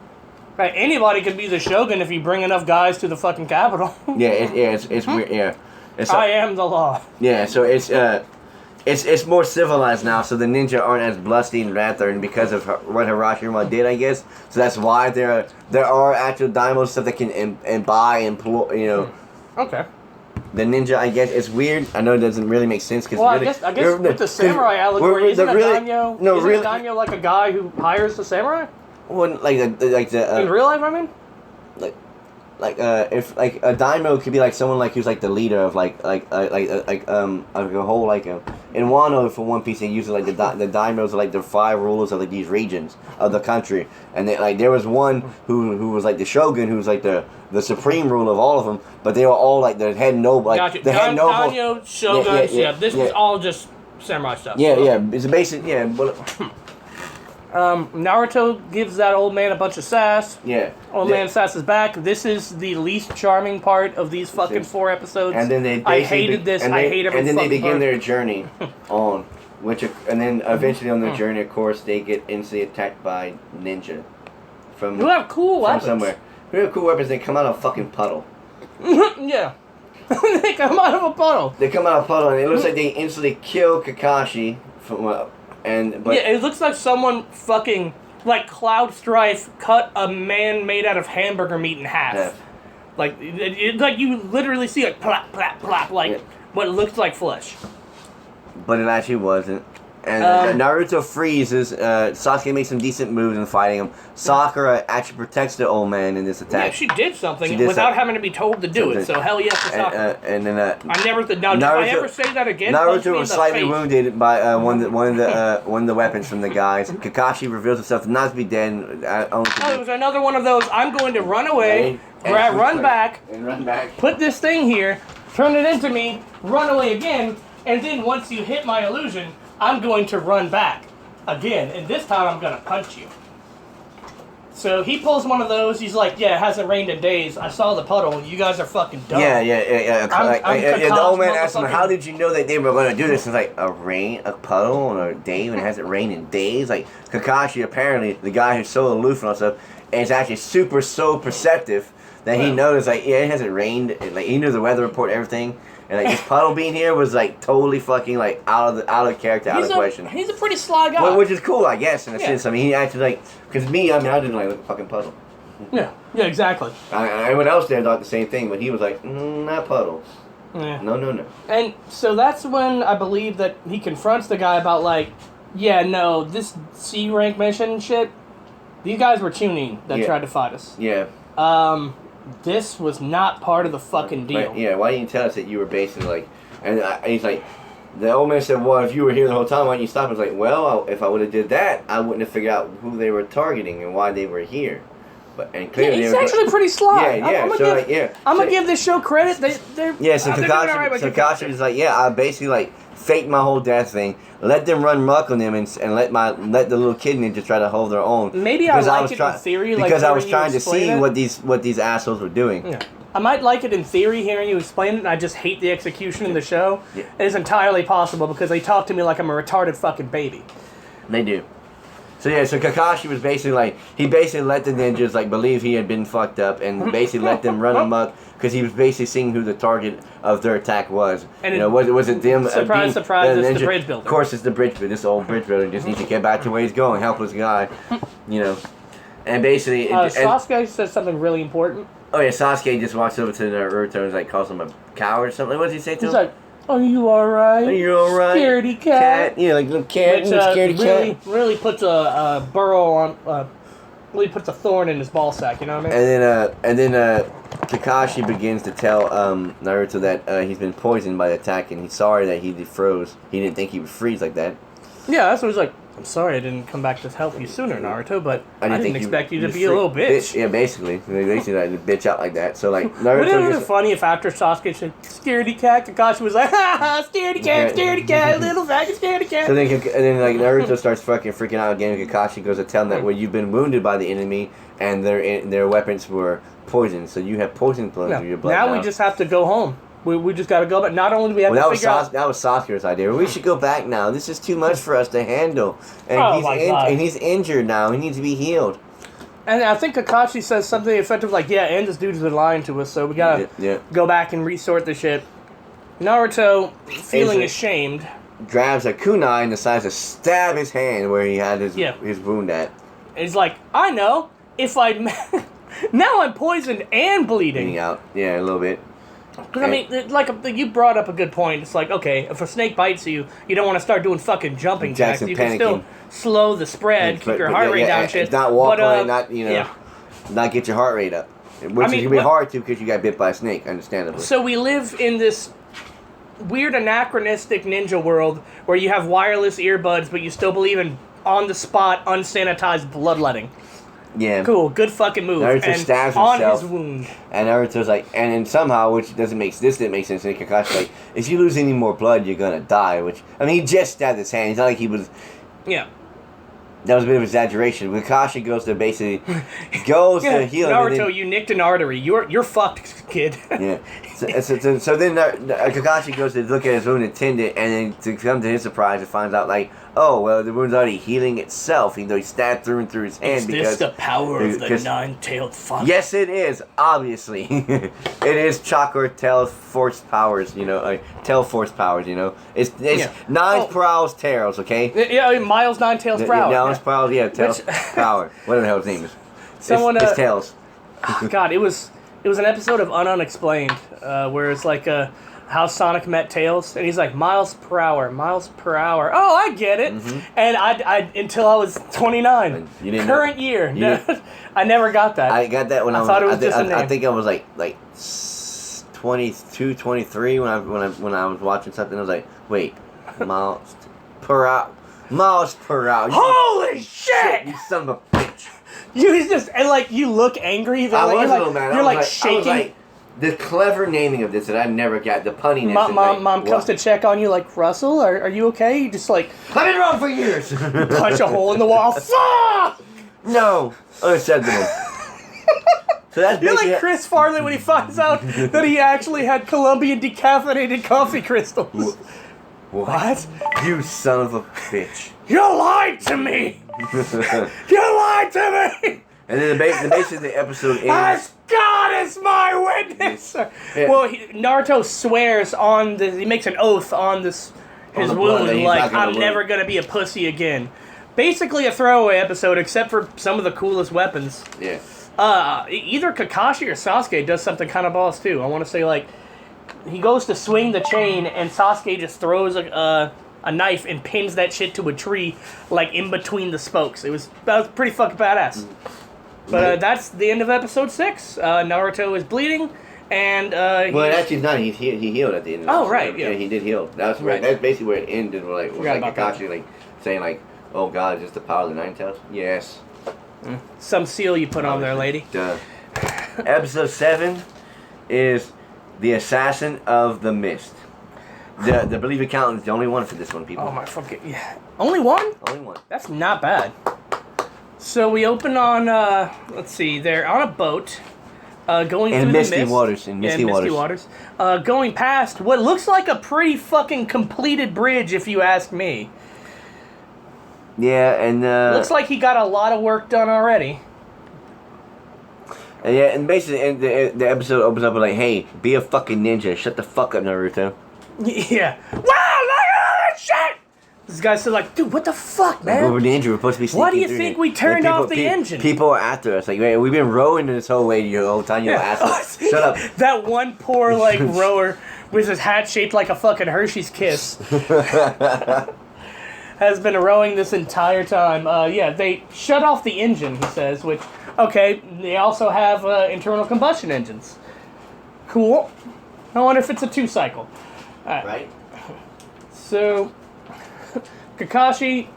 Right, anybody could be the shogun if you bring enough guys to the fucking capital. It's weird. Yeah, I am the law. Yeah, so it's more civilized now. So the ninja aren't as blusty and wrathful because of what Hiroshima did, I guess. So that's why there are actual daimyo stuff that can buy and Okay. The ninja, I guess, it's weird. I know it doesn't really make sense because I guess with the samurai allegory, isn't a daimyo like a guy who hires the samurai? Well, in real life, I mean, if like a daimyo could be like someone like who's like the leader of like a whole in Wano for One Piece they use like the daimyos are like the 5 rulers of like these regions of the country, and there was one who was like the shogun who's like the supreme ruler of all of them, but they were all like the head noble, like the head noble. Daimyo, shoguns, this was all just samurai stuff. Yeah, it's a basic Naruto gives that old man a bunch of sass. Yeah. Old man sass is back. This is the least charming part of these fucking 4 episodes. And then I hated this. I hate every And then they fucking begin part. their journey on, and then eventually on their journey, of course, they get instantly attacked by ninja from. Who have cool weapons. Somewhere. Who have cool weapons? They come out of a fucking puddle. Yeah. They come out of a puddle. They come out of a puddle, and it looks like they instantly kill Kakashi from but yeah, it looks like someone fucking like Cloud Strife cut a man made out of hamburger meat in half. Yeah. Like like you literally see like plap plap plap like what looks like flesh. But it actually wasn't. And Naruto freezes. Sasuke makes some decent moves in fighting him. Sakura actually protects the old man in this attack. Yeah, she did something without having to be told to do it. So hell yes to Sakura. And then I never. Now, did I ever say that again? Naruto was slightly wounded by one of the weapons from the guys. Kakashi reveals himself to not be dead. It was another one of those. I'm going to run away, run back, put this thing here, turn it into me, run away again, and then once you hit my illusion, I'm going to run back again, and this time I'm going to punch you. So he pulls one of those. He's like, yeah, it hasn't rained in days. I saw the puddle. You guys are fucking dumb. Yeah. The old man asked him, how did you know that they were going to do this? It's like, a puddle on a day when it hasn't rained in days? Like, Kakashi, apparently, the guy who's so aloof and all stuff, is actually so perceptive that he knows, like, yeah, it hasn't rained. Like, he knew the weather report, everything. And like this puddle being here was like totally fucking like out of character, out of question. He's a pretty sly guy. Which is cool, I guess, in a sense. I mean, he acted like, because I didn't like a fucking puddle. Yeah, exactly. Everyone else there thought the same thing, but he was like, not puddle. Yeah. No. And so that's when I believe that he confronts the guy about like, yeah, no, this C rank mission and shit. These guys were tuning that tried to fight us. Yeah. This was not part of the fucking deal. Yeah, why didn't you tell us that you were basically like... And he's like... The old man said, well, if you were here the whole time, why didn't you stop? I was like, well, if I would have did that, I wouldn't have figured out who they were targeting and why they were here. And clearly he's actually pretty sly. I'm gonna give this show credit. They're so Kakashi was like, I basically like faked my whole death thing, let them run muck on them, and let the little kid ninja try to hold their own. Maybe I like it in theory, because I was trying to see what these assholes were doing. Yeah. I might like it in theory, hearing you explain it, and I just hate the execution in the show. Yeah. It is entirely possible because they talk to me like I'm a retarded fucking baby. They do. So Kakashi was basically like, he basically let the ninjas like believe he had been fucked up and basically let them run amok because he was basically seeing who the target of their attack was. And was it them? Surprise, it's the bridge builder. Of course it's the bridge builder. This old bridge builder just needs to get back to where he's going, helpless guy, And basically... Sasuke says something really important. Oh yeah, Sasuke just walks over to Naruto and like calls him a coward or something. What does he say to him? He's like, are you alright? Are you alright? Scaredy cat. Yeah, like little cat. Scaredy cat. Really puts a burrow on. Really puts a thorn in his ball sack. You know what I mean? And then Kakashi begins to tell Naruto that he's been poisoned by the attack, and he's sorry that he froze. He didn't think he would freeze like that. Yeah, that's what he's like. I'm sorry I didn't come back to help you sooner, Naruto, but I didn't expect you to be a little bitch. Yeah, basically. They basically like to bitch out like that. So like Naruto. Wouldn't it be funny if after Sasuke said scaredy cat, Kakashi was like, ha ha, scaredy cat, little faggot scaredy cat. So then like Naruto starts fucking freaking out again, and Kakashi goes to tell them that well, you've been wounded by the enemy and their weapons were poisoned, so you have poison flowing through your blood. Now we just have to go home. We just got to go, but not only do we have to figure out... That was Sasuke's idea. We should go back now. This is too much for us to handle. And he's injured now. He needs to be healed. And I think Kakashi says something effective like, yeah, and this dude's been lying to us, so we got to go back and resort the shit. Naruto, feeling ashamed... grabs a kunai and decides to stab his hand where he had his wound at. He's like, I know. If I... now I'm poisoned and bleeding. Bleeding out. Yeah, a little bit. Because, I mean, like, you brought up a good point. It's like, okay, if a snake bites you, you don't want to start doing fucking jumping jacks. You can still slow the spread, keep your heart rate down, shit. Not walk away, not get your heart rate up. Which can be hard to because you got bit by a snake, understandably. So we live in this weird anachronistic ninja world where you have wireless earbuds, but you still believe in on-the-spot, unsanitized bloodletting. Yeah. Cool. Good fucking move. Naruto stabs himself on his wound. And Naruto's like, and then somehow, which didn't make sense, and Kakashi's like, if you lose any more blood, you're gonna die. Which, I mean, he just stabbed his hand. It's not like he was... Yeah. that was a bit of exaggeration. Kakashi goes to basically to heal Naruto, him. you nicked an artery. You're fucked, kid. Yeah. So then Kakashi goes to look at his wound and tend it, and then to come to his surprise, it finds out like, oh well, the wound's already healing itself, even though he stabbed through and through his hand. Is this the power of the nine-tailed fox? Yes, it is. Obviously, it is chakra tail force powers. Tail force powers. It's nine prowls tails. Okay. Yeah, Miles Nine Tails Prowl. Miles Prowls. Yeah, tails power. Whatever the hell his name is. It's tails. God, it was an episode of Unexplained where it's like how Sonic met Tails, and he's like miles per hour. Oh, I get it. Mm-hmm. And I until I was 29, current year. I never got that. I got that when I thought it was just a name. I think I was like 22, 23 when I was watching something. I was like, wait, miles per hour. Holy shit! You son of a bitch. You just and like you look angry. I was a little mad. You're like shaking. I was like, the clever naming of this that I never got, the punniness. Mom comes to check on you like, Russell, are you okay? You just like, I've been wrong for years. Punch a hole in the wall. Fuck! No, unacceptable. So that's You're like Chris Farley when he finds out that he actually had Colombian decaffeinated coffee crystals. What? You son of a bitch. You lied to me! You lied to me! And then the base of the episode ends. As God is my witness! Yeah. Well, Naruto swears on this, he makes an oath on this, his wound, like, I'm never gonna be a pussy again. Basically a throwaway episode, except for some of the coolest weapons. Yeah. Either Kakashi or Sasuke does something kind of boss too. I want to say, like, he goes to swing the chain, and Sasuke just throws a knife and pins that shit to a tree, like, in between the spokes. That was pretty fucking badass. But that's the end of episode 6. Naruto is bleeding, and well, actually, not. He healed at the end. Of right. Yeah, he did heal. That's right. That's basically where it ended. Like Kakashi, like saying, like, "Oh God, is this the power of the Nine Tails?" Yes. Some seal you put on there, lady. Duh. Episode 7 is the Assassin of the Mist. The Believe Accountant is the only one for this one, people. Oh my fucking yeah! Only one? Only one. That's not bad. So we open on, let's see, they're on a boat, going through the mist. In misty waters. Going past what looks like a pretty fucking completed bridge, if you ask me. Yeah, and looks like he got a lot of work done already. Yeah, and basically, the episode opens up with like, "Hey, be a fucking ninja. Shut the fuck up, Naruto." Yeah. Wow! Look at all that shit! This guy's still like, dude, what the fuck, man? We're ninja. We're supposed to be sneaking. Why do you think we turned off the engine? People are after us. Like, man, we've been rowing this whole way the whole time. You asshole. Shut up. That one poor like rower with his hat shaped like a fucking Hershey's Kiss has been rowing this entire time. Yeah, they shut off the engine. He says, which okay. They also have internal combustion engines. Cool. I wonder if it's a 2-cycle. Right. So. Kakashi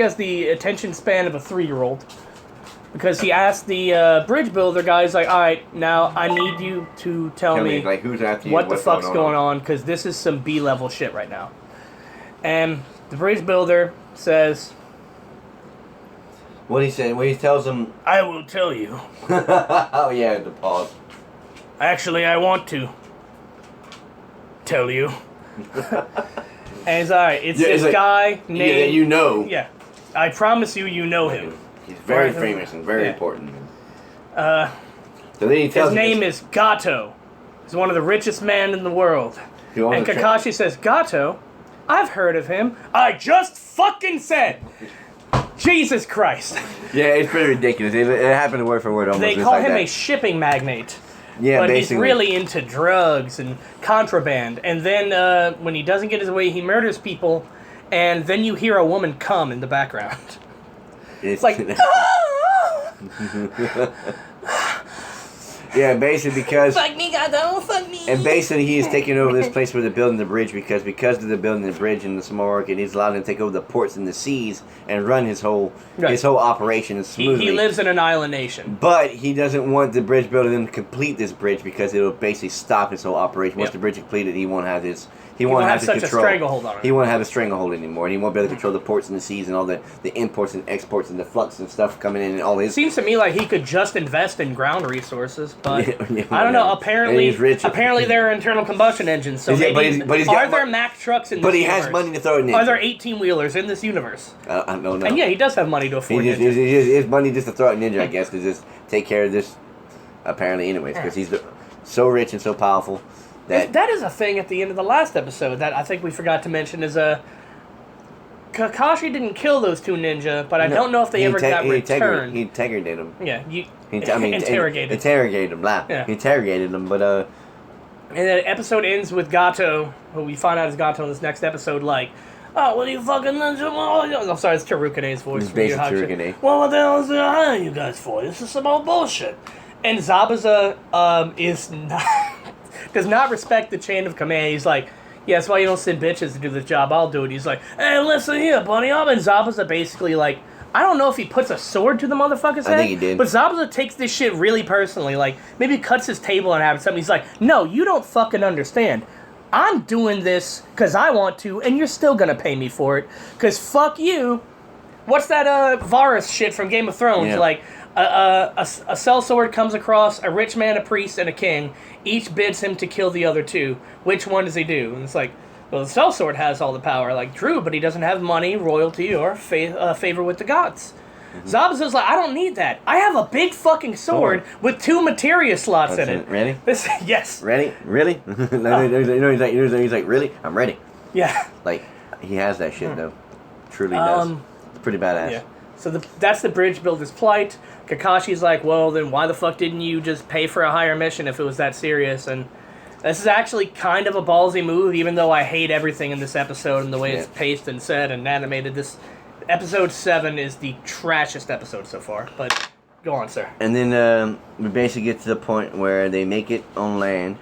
has the attention span of a 3-year-old because he asked the bridge builder guy, he's like, all right, now I need you to tell me like, who's after you, what the fuck's going on, because this is some B-level shit right now. And the bridge builder says... What he said, when he tells him... I will tell you. Oh yeah, the pause. Actually, I want to tell you. And it's alright, it's this like, guy named... Yeah, you know. Yeah. I promise you know him. He's very famous and very important. So then he tells his name is Gato. He's one of the richest men in the world. And Kakashi says, Gato? I've heard of him. I just fucking said! Jesus Christ. Yeah, it's pretty ridiculous. It happened word for word almost. They call him a shipping magnate. Yeah, but basically. He's really into drugs and contraband. And then when he doesn't get his way, he murders people. And then you hear a woman come in the background. It's like... Yeah, Yeah, basically because... Fuck me, God, don't fuck me. And basically he is taking over this place where they're building the bridge because of the building the bridge in the small market, he's allowed him to take over the ports and the seas and run his whole operation smoothly. He lives in an island nation. But he doesn't want the bridge builder to complete this bridge because it'll basically stop his whole operation. Once the bridge is completed, he won't have his... He won't have such a stranglehold on it. He won't have a stranglehold anymore, and he won't be able to control the ports and the seas and all the imports and exports and the flux and stuff coming in and all his... It seems to me like he could just invest in ground resources, but I don't know. Apparently, there are internal combustion engines. So maybe are there Mack trucks in this universe? But he has money to throw in. Are there 18-wheelers in this universe? I don't know. And yeah, he does have money to afford. He has money just to throw at Ninja, I guess, to just take care of this. Apparently, anyways, because he's so rich and so powerful. That is a thing at the end of the last episode that I think we forgot to mention is Kakashi didn't kill those two ninja, but I don't know if they ever got returned. He interrogated them. Yeah, interrogated. Interrogated them, yeah. He interrogated them, but And then the episode ends with Gato, who we find out is Gato in this next episode, like, oh, what are you fucking ninja? I'm sorry, it's Tarukane's voice. It's basically Tarukane. Well, what the hell is I hiring you guys for? This is some old bullshit. And Zabuza does not respect the chain of command. He's like, yeah, that's why you don't send bitches to do this job. I'll do it. He's like, hey, listen here, buddy. And Zabuza basically, like, I don't know if he puts a sword to the motherfucker's head. I think he did. But Zabuza takes this shit really personally. Like, maybe cuts his table in half or something. He's like, no, you don't fucking understand. I'm doing this because I want to, and you're still going to pay me for it. Because fuck you. What's that Varys shit from Game of Thrones? Yeah. Like, a sellsword comes across a rich man, a priest, and a king. Each bids him to kill the other two. Which one does he do? And it's like, well, the sellsword has all the power, like Drew, but he doesn't have money, royalty, or favor with the gods. Mm-hmm. Zabuza's like, I don't need that. I have a big fucking sword with 2 materia slots in it. Ready? Yes. Ready? Really? He's like, really? I'm ready. Yeah. Like, he has that shit, though. Truly does. It's pretty badass. Yeah. So that's the bridge builder's plight. Kakashi's like, well, then why the fuck didn't you just pay for a higher mission if it was that serious? And this is actually kind of a ballsy move, even though I hate everything in this episode and the way it's paced and said and animated. This episode 7 is the trashiest episode so far. But go on, sir. And then we basically get to the point where they make it on land.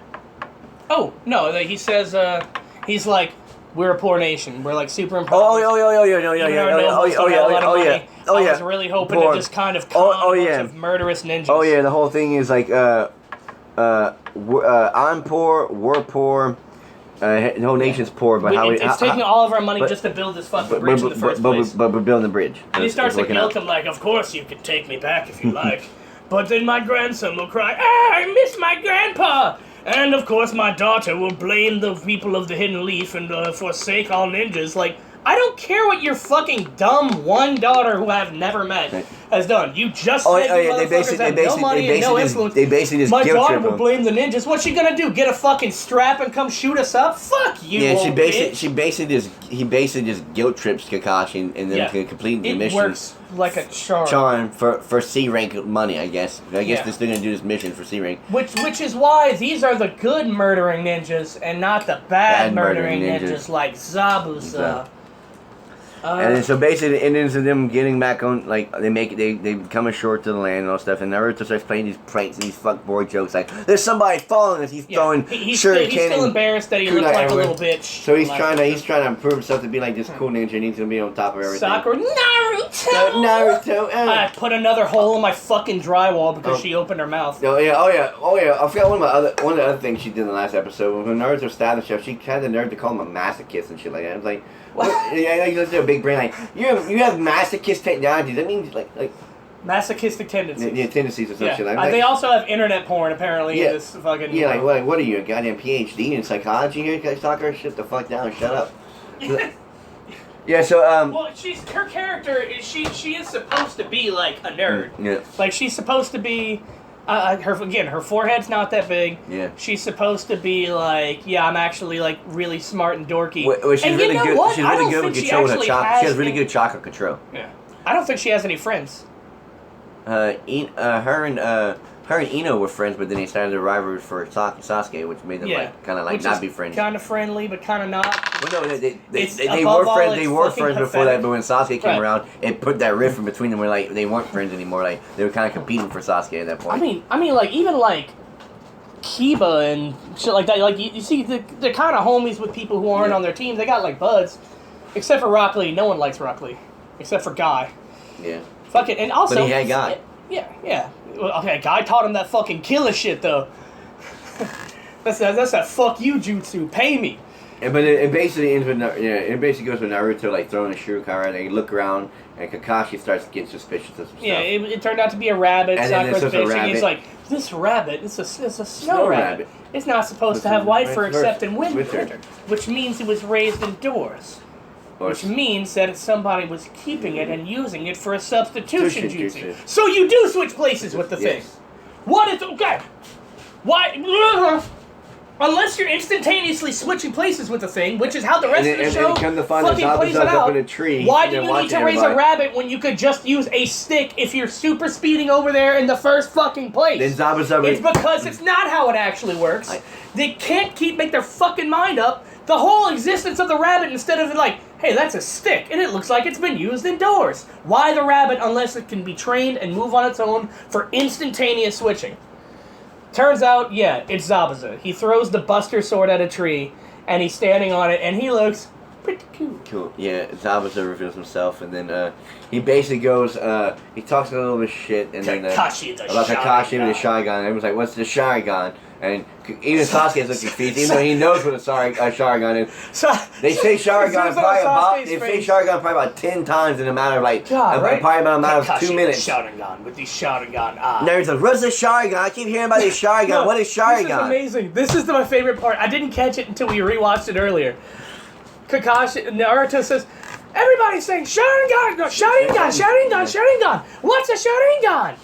Oh, no, he says, he's like, we're a poor nation. We're like super impressive. I was really hoping to just kind of con a bunch of murderous ninjas. Oh yeah, the whole thing is like, I'm poor, we're poor, the whole nation's poor, but it's taking all of our money just to build this fucking bridge in the first place. But we're building the bridge. And he starts to guilt him like, of course you can take me back if you like, but then my grandson will cry, I miss my grandpa! And of course my daughter will blame the people of the Hidden Leaf and forsake all ninjas. Like, I don't care what your fucking dumb one daughter who I've never met has done. You just said motherfuckers have no money and no influence. They basically just my guilt daughter trip will blame the ninjas. What's she gonna do? Get a fucking strap and come shoot us up? Fuck you, he bitch. basically just guilt trips Kakashi and then completing the mission. It works like a charm. Charm for C rank money, I guess. I guess they're gonna do this mission for C rank. Which is why these are the good murdering ninjas and not the bad murdering ninjas like Zabuza. And then, so basically, it ends with them getting back on, like, they come ashore to the land and all stuff, and Naruto starts playing these pranks and these fuckboy jokes, like, there's somebody following us, he's throwing he's still embarrassed that he looked like everywhere. A little bitch. So he's trying to improve himself to be like this cool ninja, and he's gonna be on top of everything. Sakura, Naruto! I put another hole in my fucking drywall because she opened her mouth. Oh yeah. I forgot one of the other things she did in the last episode. When Naruto stabbed himself, she had the nerve to call him a masochist and shit like that. I was like, what? Yeah, you look at a big brain like you have masochist technology. That means like masochistic tendencies. Yeah, tendencies or some shit like that. They also have internet porn apparently in this fucking. Yeah, like what are you, a goddamn PhD in psychology here, Sakura? Shut the fuck down. Shut up. Yeah, so well, her character she is supposed to be like a nerd. Yeah. Like she's supposed to be. Her forehead's not that big. Yeah. She's supposed to be like, I'm actually like really smart and dorky. Well, she's really good. What? She's really good with controlling her chocolate. She has really good chocolate control. Yeah. I don't think she has any friends. Her and Ino were friends, but then they started a rivalry for Sasuke, which made them not be friends. Kind of friendly, but kind of not. Well, no, they were friends. They were friends before that, but when Sasuke came around, it put that rift in between them. Where like they weren't friends anymore. Like they were kind of competing for Sasuke at that point. I mean, like even like Kiba and shit like that. Like, you see, they're kind of homies with people who aren't on their team. They got, like, buds. Except for Rock Lee. No one likes Rock Lee. Except for Guy. Yeah. Fuck it. And also... But he had Guy. Yeah. Okay, Guy taught him that fucking killer shit, though. That's that fuck you jutsu. Pay me. But it basically ends with goes with Naruto like throwing a shuriken right, and you look around and Kakashi starts getting suspicious of some stuff. Yeah, it turned out to be a rabbit. And then it's just a rabbit. He's like, this rabbit, it's a snow rabbit. It's not supposed to have white fur except in winter, which means it was raised indoors. Which means that somebody was keeping it and using it for a substitution jutsu. So you do switch places with the thing. What is okay? Why? Unless you're instantaneously switching places with the thing, which is how the rest of the show come to find fucking plays it up in a out. tree, why do you need to raise a rabbit when you could just use a stick if you're super speeding over there in the first fucking place? Then It's because it's not how it actually works. They can't make their fucking mind up. The whole existence of the rabbit, instead of like, hey, that's a stick, and it looks like it's been used indoors. Why the rabbit unless it can be trained and move on its own for instantaneous switching? Turns out, yeah, it's Zabuza. He throws the Buster Sword at a tree, and he's standing on it, and he looks pretty cool. Cool. Yeah, Zabuza reveals himself, and then he basically goes, he talks a little bit of shit, and then about Kakashi and the Sharingan. And everyone's like, what's the Sharingan? And even Sasuke's looking confused, even though he knows what a Sharingan is. They say Sharingan probably about 10 times in a matter of probably about a matter of 2 minutes. Sharingan with these Sharingan eyes. Now he's like, what's the Sharingan? I keep hearing about this Sharingan. No, what is Sharingan? This is amazing. This is my favorite part. I didn't catch it until we rewatched it earlier. Naruto says, everybody's saying Sharingan, Sharingan. What's a Sharingan?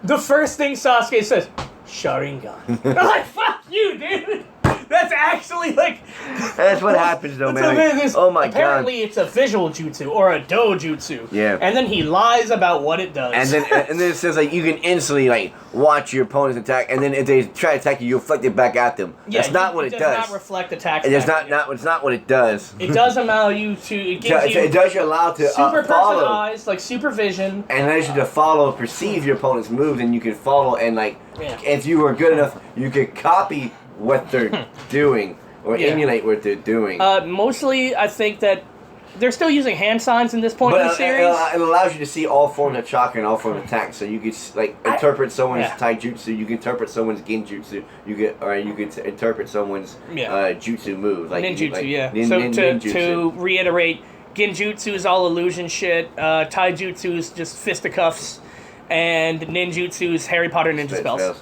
The first thing Sasuke says, Sharingan. I'm like, fuck you, dude. That's actually like... That's what happens though, man. Oh my god. Apparently it's a visual jutsu or a dojutsu. Yeah. And then he lies about what it does. And then it says like you can instantly watch your opponent's attack, and then if they try to attack you, you reflect it back at them. Yeah, that's not what it does. It does not reflect attacks. It's not what it does. It does allow you to... It does you allow to super follow. personalized, like supervision. And allows you to follow, perceive your opponent's moves, and you can follow and if you are good enough, you can copy what they're doing or emulate what they're doing. Mostly, I think that they're still using hand signs in this point in the series. It allows you to see all forms of chakra and all forms of attacks, so you can interpret someone's taijutsu, you can interpret someone's genjutsu, you can interpret someone's jutsu moves, like ninjutsu. To reiterate, genjutsu is all illusion shit. Taijutsu is just fisticuffs, and ninjutsu is Harry Potter ninja spells.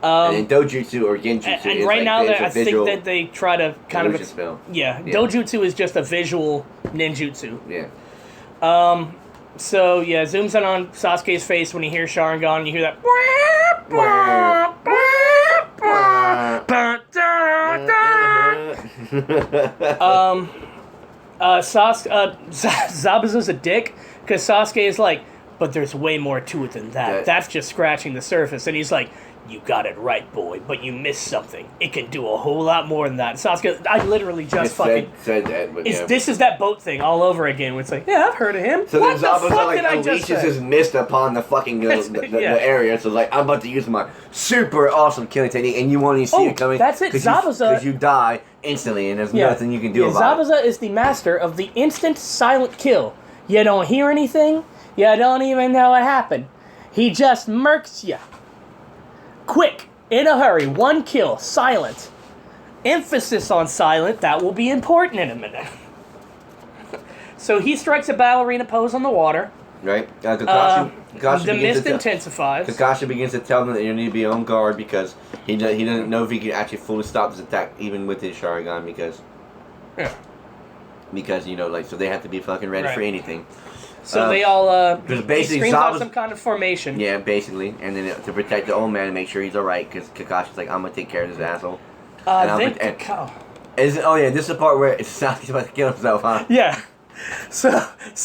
And dojutsu or genjutsu and is right now I visual think that they try to kind of spell. Yeah, dojutsu is just a visual ninjutsu. Yeah. So yeah, zooms in on Sasuke's face when he hears Sharingan, and you hear that. Zabuza's a dick because Sasuke is like, but there's way more to it than that. That's just scratching the surface, and he's like, you got it right, boy, but you missed something. It can do a whole lot more than that. Sasuke, I literally just fucking... said that, but This is that boat thing all over again, where it's like, yeah, I've heard of him. So what then the fuck did I just say? Unleashes his mist upon the fucking the area, so I'm about to use my super awesome killing technique, and you won't even see it coming. That's it, Zabuza... Because you die instantly, and there's nothing you can do about it. Zabuza is the master of the instant silent kill. You don't hear anything, you don't even know what happened. He just murks you. Quick. In a hurry, one kill, silent. Emphasis on silent, that will be important in a minute. So he strikes a ballerina pose on the water. Right. Kakashi the mist intensifies. Kakashi begins to tell them that you need to be on guard because he doesn't know if he can actually fully stop this attack even with his Sharingan because... Yeah. Because, so they have to be fucking ready for anything. So they all, basically screams out some kind of formation. Yeah, basically. And then to protect the old man and make sure he's alright, because Kakashi's like, I'm going to take care of this asshole. This is the part where Sasuke's about to kill himself, huh? Yeah. So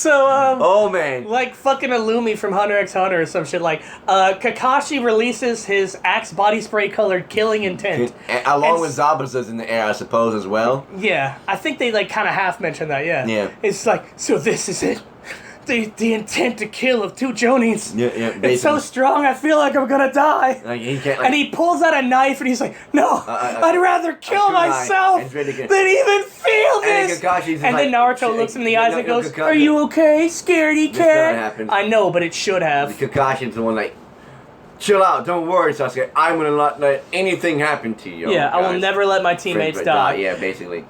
oh man, like fucking Illumi from Hunter x Hunter or some shit. Like Kakashi releases his Axe body spray colored killing intent, along with Zabuza's in the air, I suppose, as well. Yeah, I think they kind of half mentioned that. Yeah, it's like, so this is it. the intent to kill of two Jonins. Yeah, it's so strong, I feel like I'm gonna die. Like, he can't, and he pulls out a knife and he's like, no, I'd rather kill myself than even feel this. And then Naruto looks him in the eyes and goes, are you okay, scaredy cat? I know, but it should have. Kakashi's the one like, chill out, don't worry, Sasuke. I'm gonna not let anything happen to you. Yeah, I will never let my teammates die. Yeah, basically.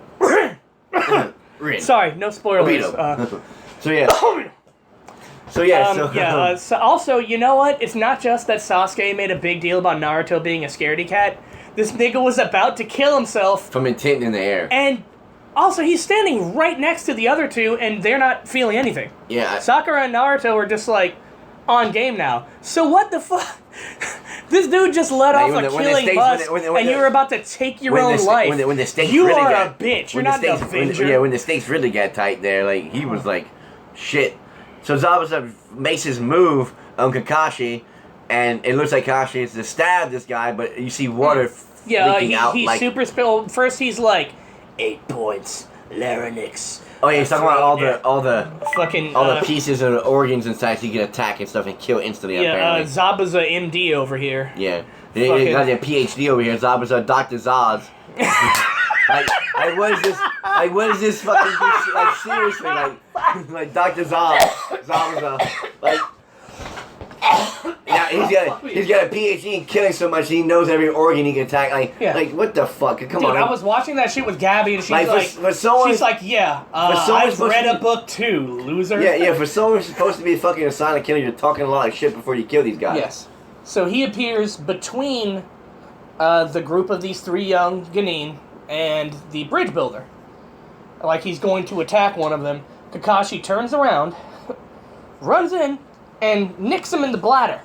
Sorry, no spoilers. So also, you know what? It's not just that Sasuke made a big deal about Naruto being a scaredy cat. This nigga was about to kill himself. From intent in the air. And also, he's standing right next to the other two, and they're not feeling anything. Yeah. Sakura and Naruto are just like, on game now. So what the fuck? This dude just let off a killing buzz, and you were about to take your own life. When the stakes you really are got, a bitch. You're not an Avenger. Yeah, when the stakes really got tight there, like, he was like, shit. So Zabuza makes his move on Kakashi, and it looks like Kakashi is to stab this guy, but you see water leaking out. He's super spilled. First he's like, 8 points, larynx. Oh yeah, he's talking about all the pieces and organs inside, so you can attack and stuff and kill instantly. Yeah, Zabuza MD over here. Yeah, he got a PhD over here. Zabuza, Dr. Zaz. like what is this? Like what is this fucking? Like seriously, like Dr. Zabuza, like. Yeah, he's got a PhD in killing so much he knows every organ he can attack. Like what the fuck? Come on. I was watching that shit with Gabby and she's I've read a book too, loser. Yeah. For someone who's supposed to be fucking a silent killer, you're talking a lot of shit before you kill these guys. Yes. So he appears between the group of these 3 young Genin and the bridge builder. Like he's going to attack one of them. Kakashi turns around, runs in, and nicks him in the bladder.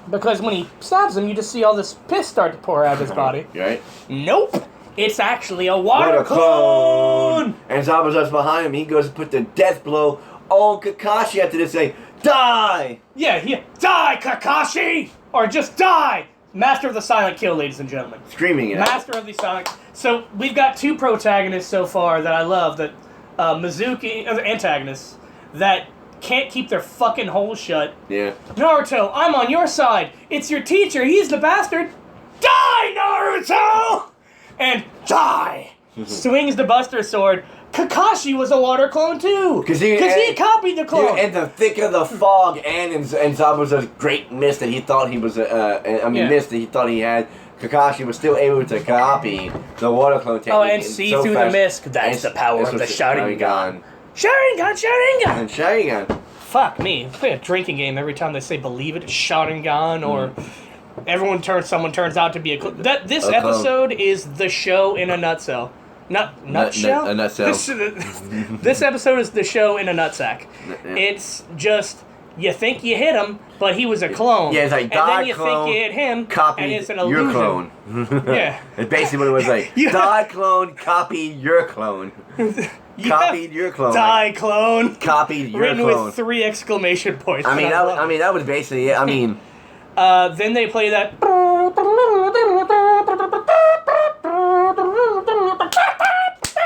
Because when he stabs him, you just see all this piss start to pour out of his body. Right? Nope! It's actually a water clone! And Zabuza's behind him. He goes to put the death blow on Kakashi after this, saying, die! Yeah, die, Kakashi! Or just die! Master of the silent kill, ladies and gentlemen. Screaming it. Master of the silent... So, we've got 2 protagonists so far that I love, that Mizuki, antagonists, that can't keep their fucking holes shut. Yeah. Naruto, I'm on your side. It's your teacher. He's the bastard. Die, Naruto! And die. Swings the Buster Sword. Kakashi was a water clone too. Because he copied the clone. In the thick of the fog and Zabuza's great mist that he thought he was mist that he thought he had. Kakashi was still able to copy the water clone technique. Oh, and see through the mist. That's the power of the Sharingan. Sharingan! Fuck me. I play a drinking game every time they say believe it, Sharingan, or someone turns out to be a This episode is the show in a nutshell. Nutshell? A nutshell. This episode is the show in a nutsack. It's just, you think you hit him, but he was a clone. Yeah, it's like, and then you think you hit him, and it's an illusion. Your clone. Yeah. It's basically what it was like. Die clone, copy your clone. Copied your clone. Die clone. Copied your written clone. Written with 3 exclamation points. I mean, that was basically it. I mean... then they play that...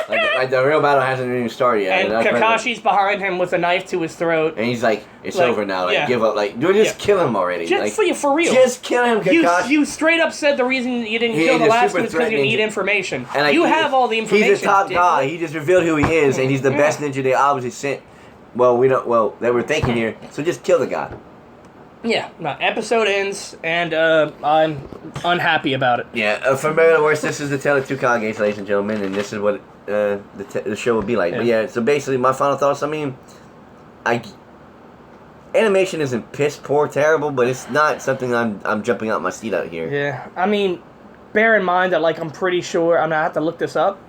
Like the real battle hasn't even started yet. And Kakashi's behind him with a knife to his throat. And he's like, it's over now. Give up. Just kill him already. Just for real. Just kill him, Kakashi. You straight up said the reason you didn't kill the last one is because you need information. And you have all the information. He's the top guy. He just revealed who he is, and he's the best ninja they obviously sent. They were thinking here. So just kill the guy. Yeah, episode ends, and I'm unhappy about it. Yeah, for better or worse, this is the Tale of 2 Kages, ladies and gentlemen, and this is what the show will be like. Yeah. But yeah, so basically, my final thoughts, animation isn't piss poor terrible, but it's not something I'm jumping out my seat out here. Yeah, bear in mind that, I'm pretty sure, I have to look this up,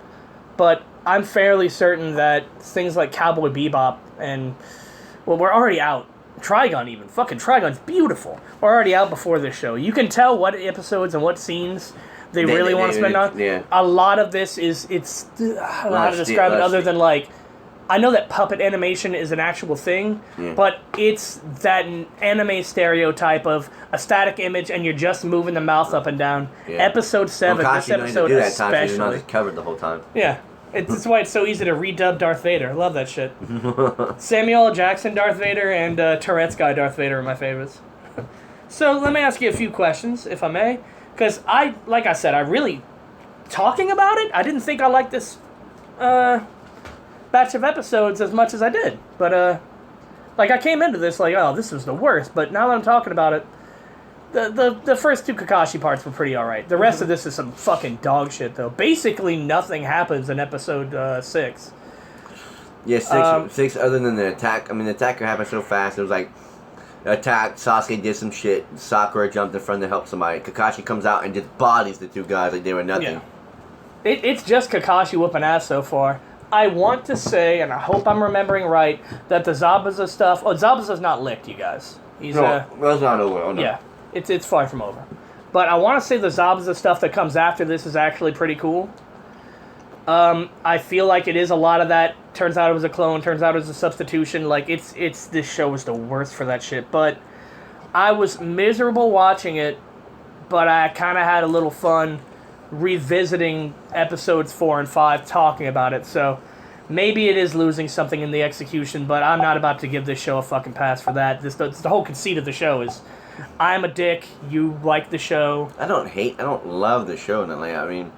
but I'm fairly certain that things like Cowboy Bebop and, we're already out. Trigun even. Fucking Trigun's beautiful. We're already out before this show. You can tell what episodes and what scenes they really want to spend on. Yeah. A lot of this I don't know how to describe it other than I know that puppet animation is an actual thing, but it's that anime stereotype of a static image and you're just moving the mouth up and down. Yeah. Episode 7, this episode especially. Not covered the whole time. Yeah. It's why it's so easy to redub Darth Vader. I love that shit. Samuel L. Jackson Darth Vader and Tourette's guy Darth Vader are my favorites. So let me ask you a few questions, if I may. Because like I said, I really, talking about it, I didn't think I liked this batch of episodes as much as I did. But, like, I came into this like, oh, this was the worst. But now that I'm talking about it, the first 2 Kakashi parts were pretty alright. The rest of this is some fucking dog shit, though. Basically, nothing happens in episode 6. Yeah, 6 other than the attack. I mean, the attack happened so fast. It was like, attack, Sasuke did some shit, Sakura jumped in front to help somebody. Kakashi comes out and just bodies the 2 guys like they were nothing. Yeah. It's just Kakashi whooping ass so far. I want to say, and I hope I'm remembering right, that the Zabuza stuff... Oh, Zabuza's not licked, you guys. He's that's not over. Oh, no. Yeah. It's far from over. But I want to say the Zabuza stuff that comes after this is actually pretty cool. I feel like it is a lot of that. Turns out it was a clone. Turns out it was a substitution. Like, this show was the worst for that shit. But I was miserable watching it, but I kind of had a little fun revisiting episodes 4 and 5, talking about it. So maybe it is losing something in the execution, but I'm not about to give this show a fucking pass for that. The whole conceit of the show is... I'm a dick. You like the show. I don't love the show. I mean,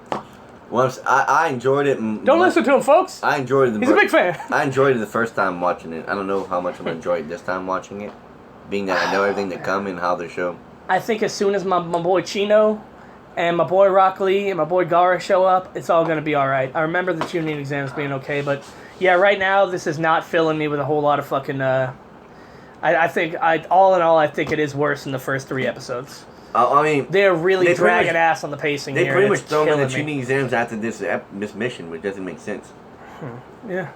once I enjoyed it. Don't listen to him, folks. I enjoyed it. He's a big fan. I enjoyed it the first time watching it. I don't know how much I'm gonna enjoy it this time watching it, being that I know everything that come and how the show. I think as soon as my boy Chino and my boy Rock Lee and my boy Gara show up, it's all gonna be all right. I remember the tuning exams being okay, but yeah, right now this is not filling me with a whole lot of fucking. I think, all in all, I think it is worse than the first 3 episodes. I mean... They're really dragging ass on the pacing here. They pretty much throw in the tuning exams after this mission, which doesn't make sense. Yeah.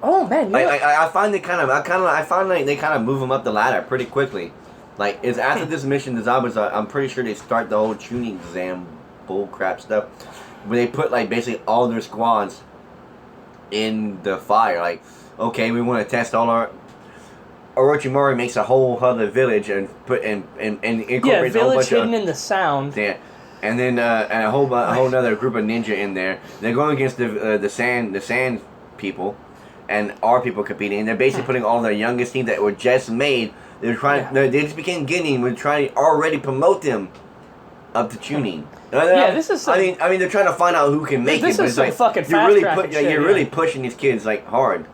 Oh, man, I find like they kind of move them up the ladder pretty quickly. Like, it's after this mission, the Zabuza, I'm pretty sure they start the whole tuning exam bullcrap stuff. Where they put, like, basically all their squads in the fire, like... Okay, we want to test all our... Orochimaru makes a whole other village and incorporates village a whole bunch hidden in the sound. Yeah, and then and a whole other group of ninja in there. They're going against the sand people, and our people competing. And they're basically putting all their youngest team that were just made. They're trying. They just became Guinea. We're trying to already promote them up to tuning. This is. I mean, they're trying to find out who can make it. This is some like, fucking fast track. You're really pushing these kids like hard.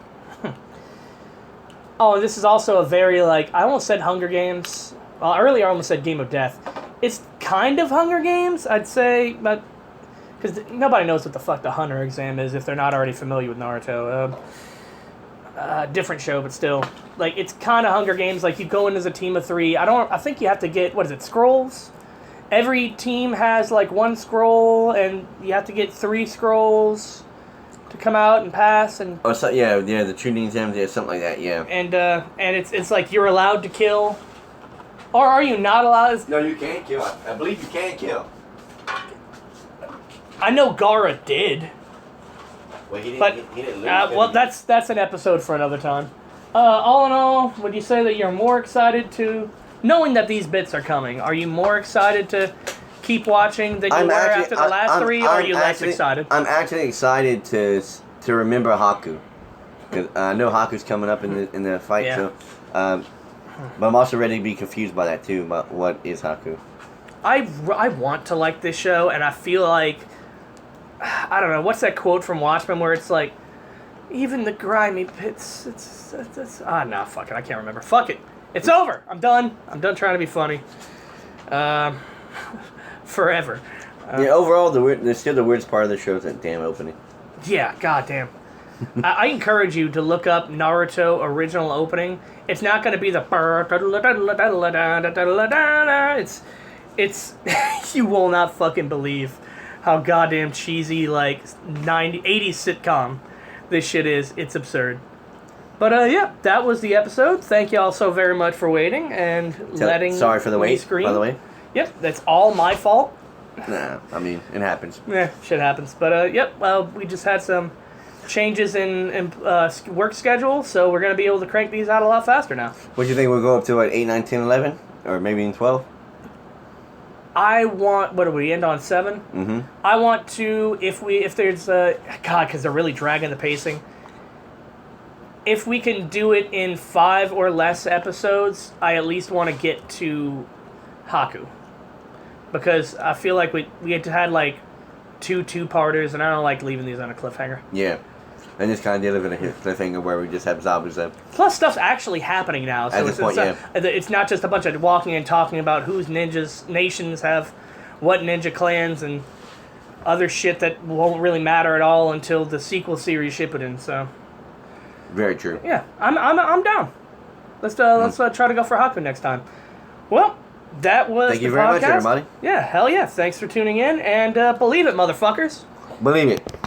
Oh, this is also a very, like, I almost said Hunger Games. Well, earlier I almost said Game of Death. It's kind of Hunger Games, I'd say, but... Because nobody knows what the fuck the Hunter exam is if they're not already familiar with Naruto. Different show, but still. Like, it's kind of Hunger Games. Like, you go in as a team of 3. I think you have to get, scrolls? Every team has, like, 1 scroll, and you have to get 3 scrolls... to come out and pass and the tuning exams, something like that, and it's like you're allowed to kill, or are you not allowed? No, you can't kill. I believe you can kill. I know Gara did. Well, he didn't lose. Well, that's an episode for another time. All in all, would you say that you're more excited to, knowing that these bits are coming? Are you more excited to keep watching than you were after the last 3, or are you less excited? I'm actually excited to remember Haku, because I know Haku's coming up in the fight. Yeah. So, but I'm also ready to be confused by that too. About what is Haku? I want to like this show, and I feel like I don't know what's that quote from Watchmen where it's like, even the grimy pits. No, fuck it, I can't remember. Fuck it, it's over. I'm done trying to be funny. Forever. Overall, still the weirdest part of the show is that damn opening. Yeah, goddamn. I encourage you to look up Naruto original opening. It's not going to be the... It's you will not fucking believe how goddamn cheesy, like, 80s sitcom this shit is. It's absurd. But, yeah, that was the episode. Thank you all so very much for waiting and letting Sorry for the wait, scream. By the way. Yep, that's all my fault. Nah, I mean, it happens. Yeah, shit happens. But, yep, we just had some changes in work schedule, so we're going to be able to crank these out a lot faster now. What do you think we'll go up to, 8, 9, 10, 11? Or maybe in 12? I want. What do we end on 7? Mm-hmm. I want to if there's God, because they're really dragging the pacing. If we can do it in 5 or less episodes, I at least want to get to Haku, because I feel like we had like 2-parters, and I don't like leaving these on a cliffhanger. Yeah. And just kind of deliver a cliffhanger where we just have Zabuza. Plus, stuff's actually happening now. So it's not just a bunch of walking and talking about whose nations have what ninja clans and other shit that won't really matter at all until the sequel series ship it in. So, very true. Yeah, I'm down. Let's try to go for Haku next time. Well, that was Thank you very much, everybody. Yeah, hell yeah. Thanks for tuning in, and believe it, motherfuckers. Believe it.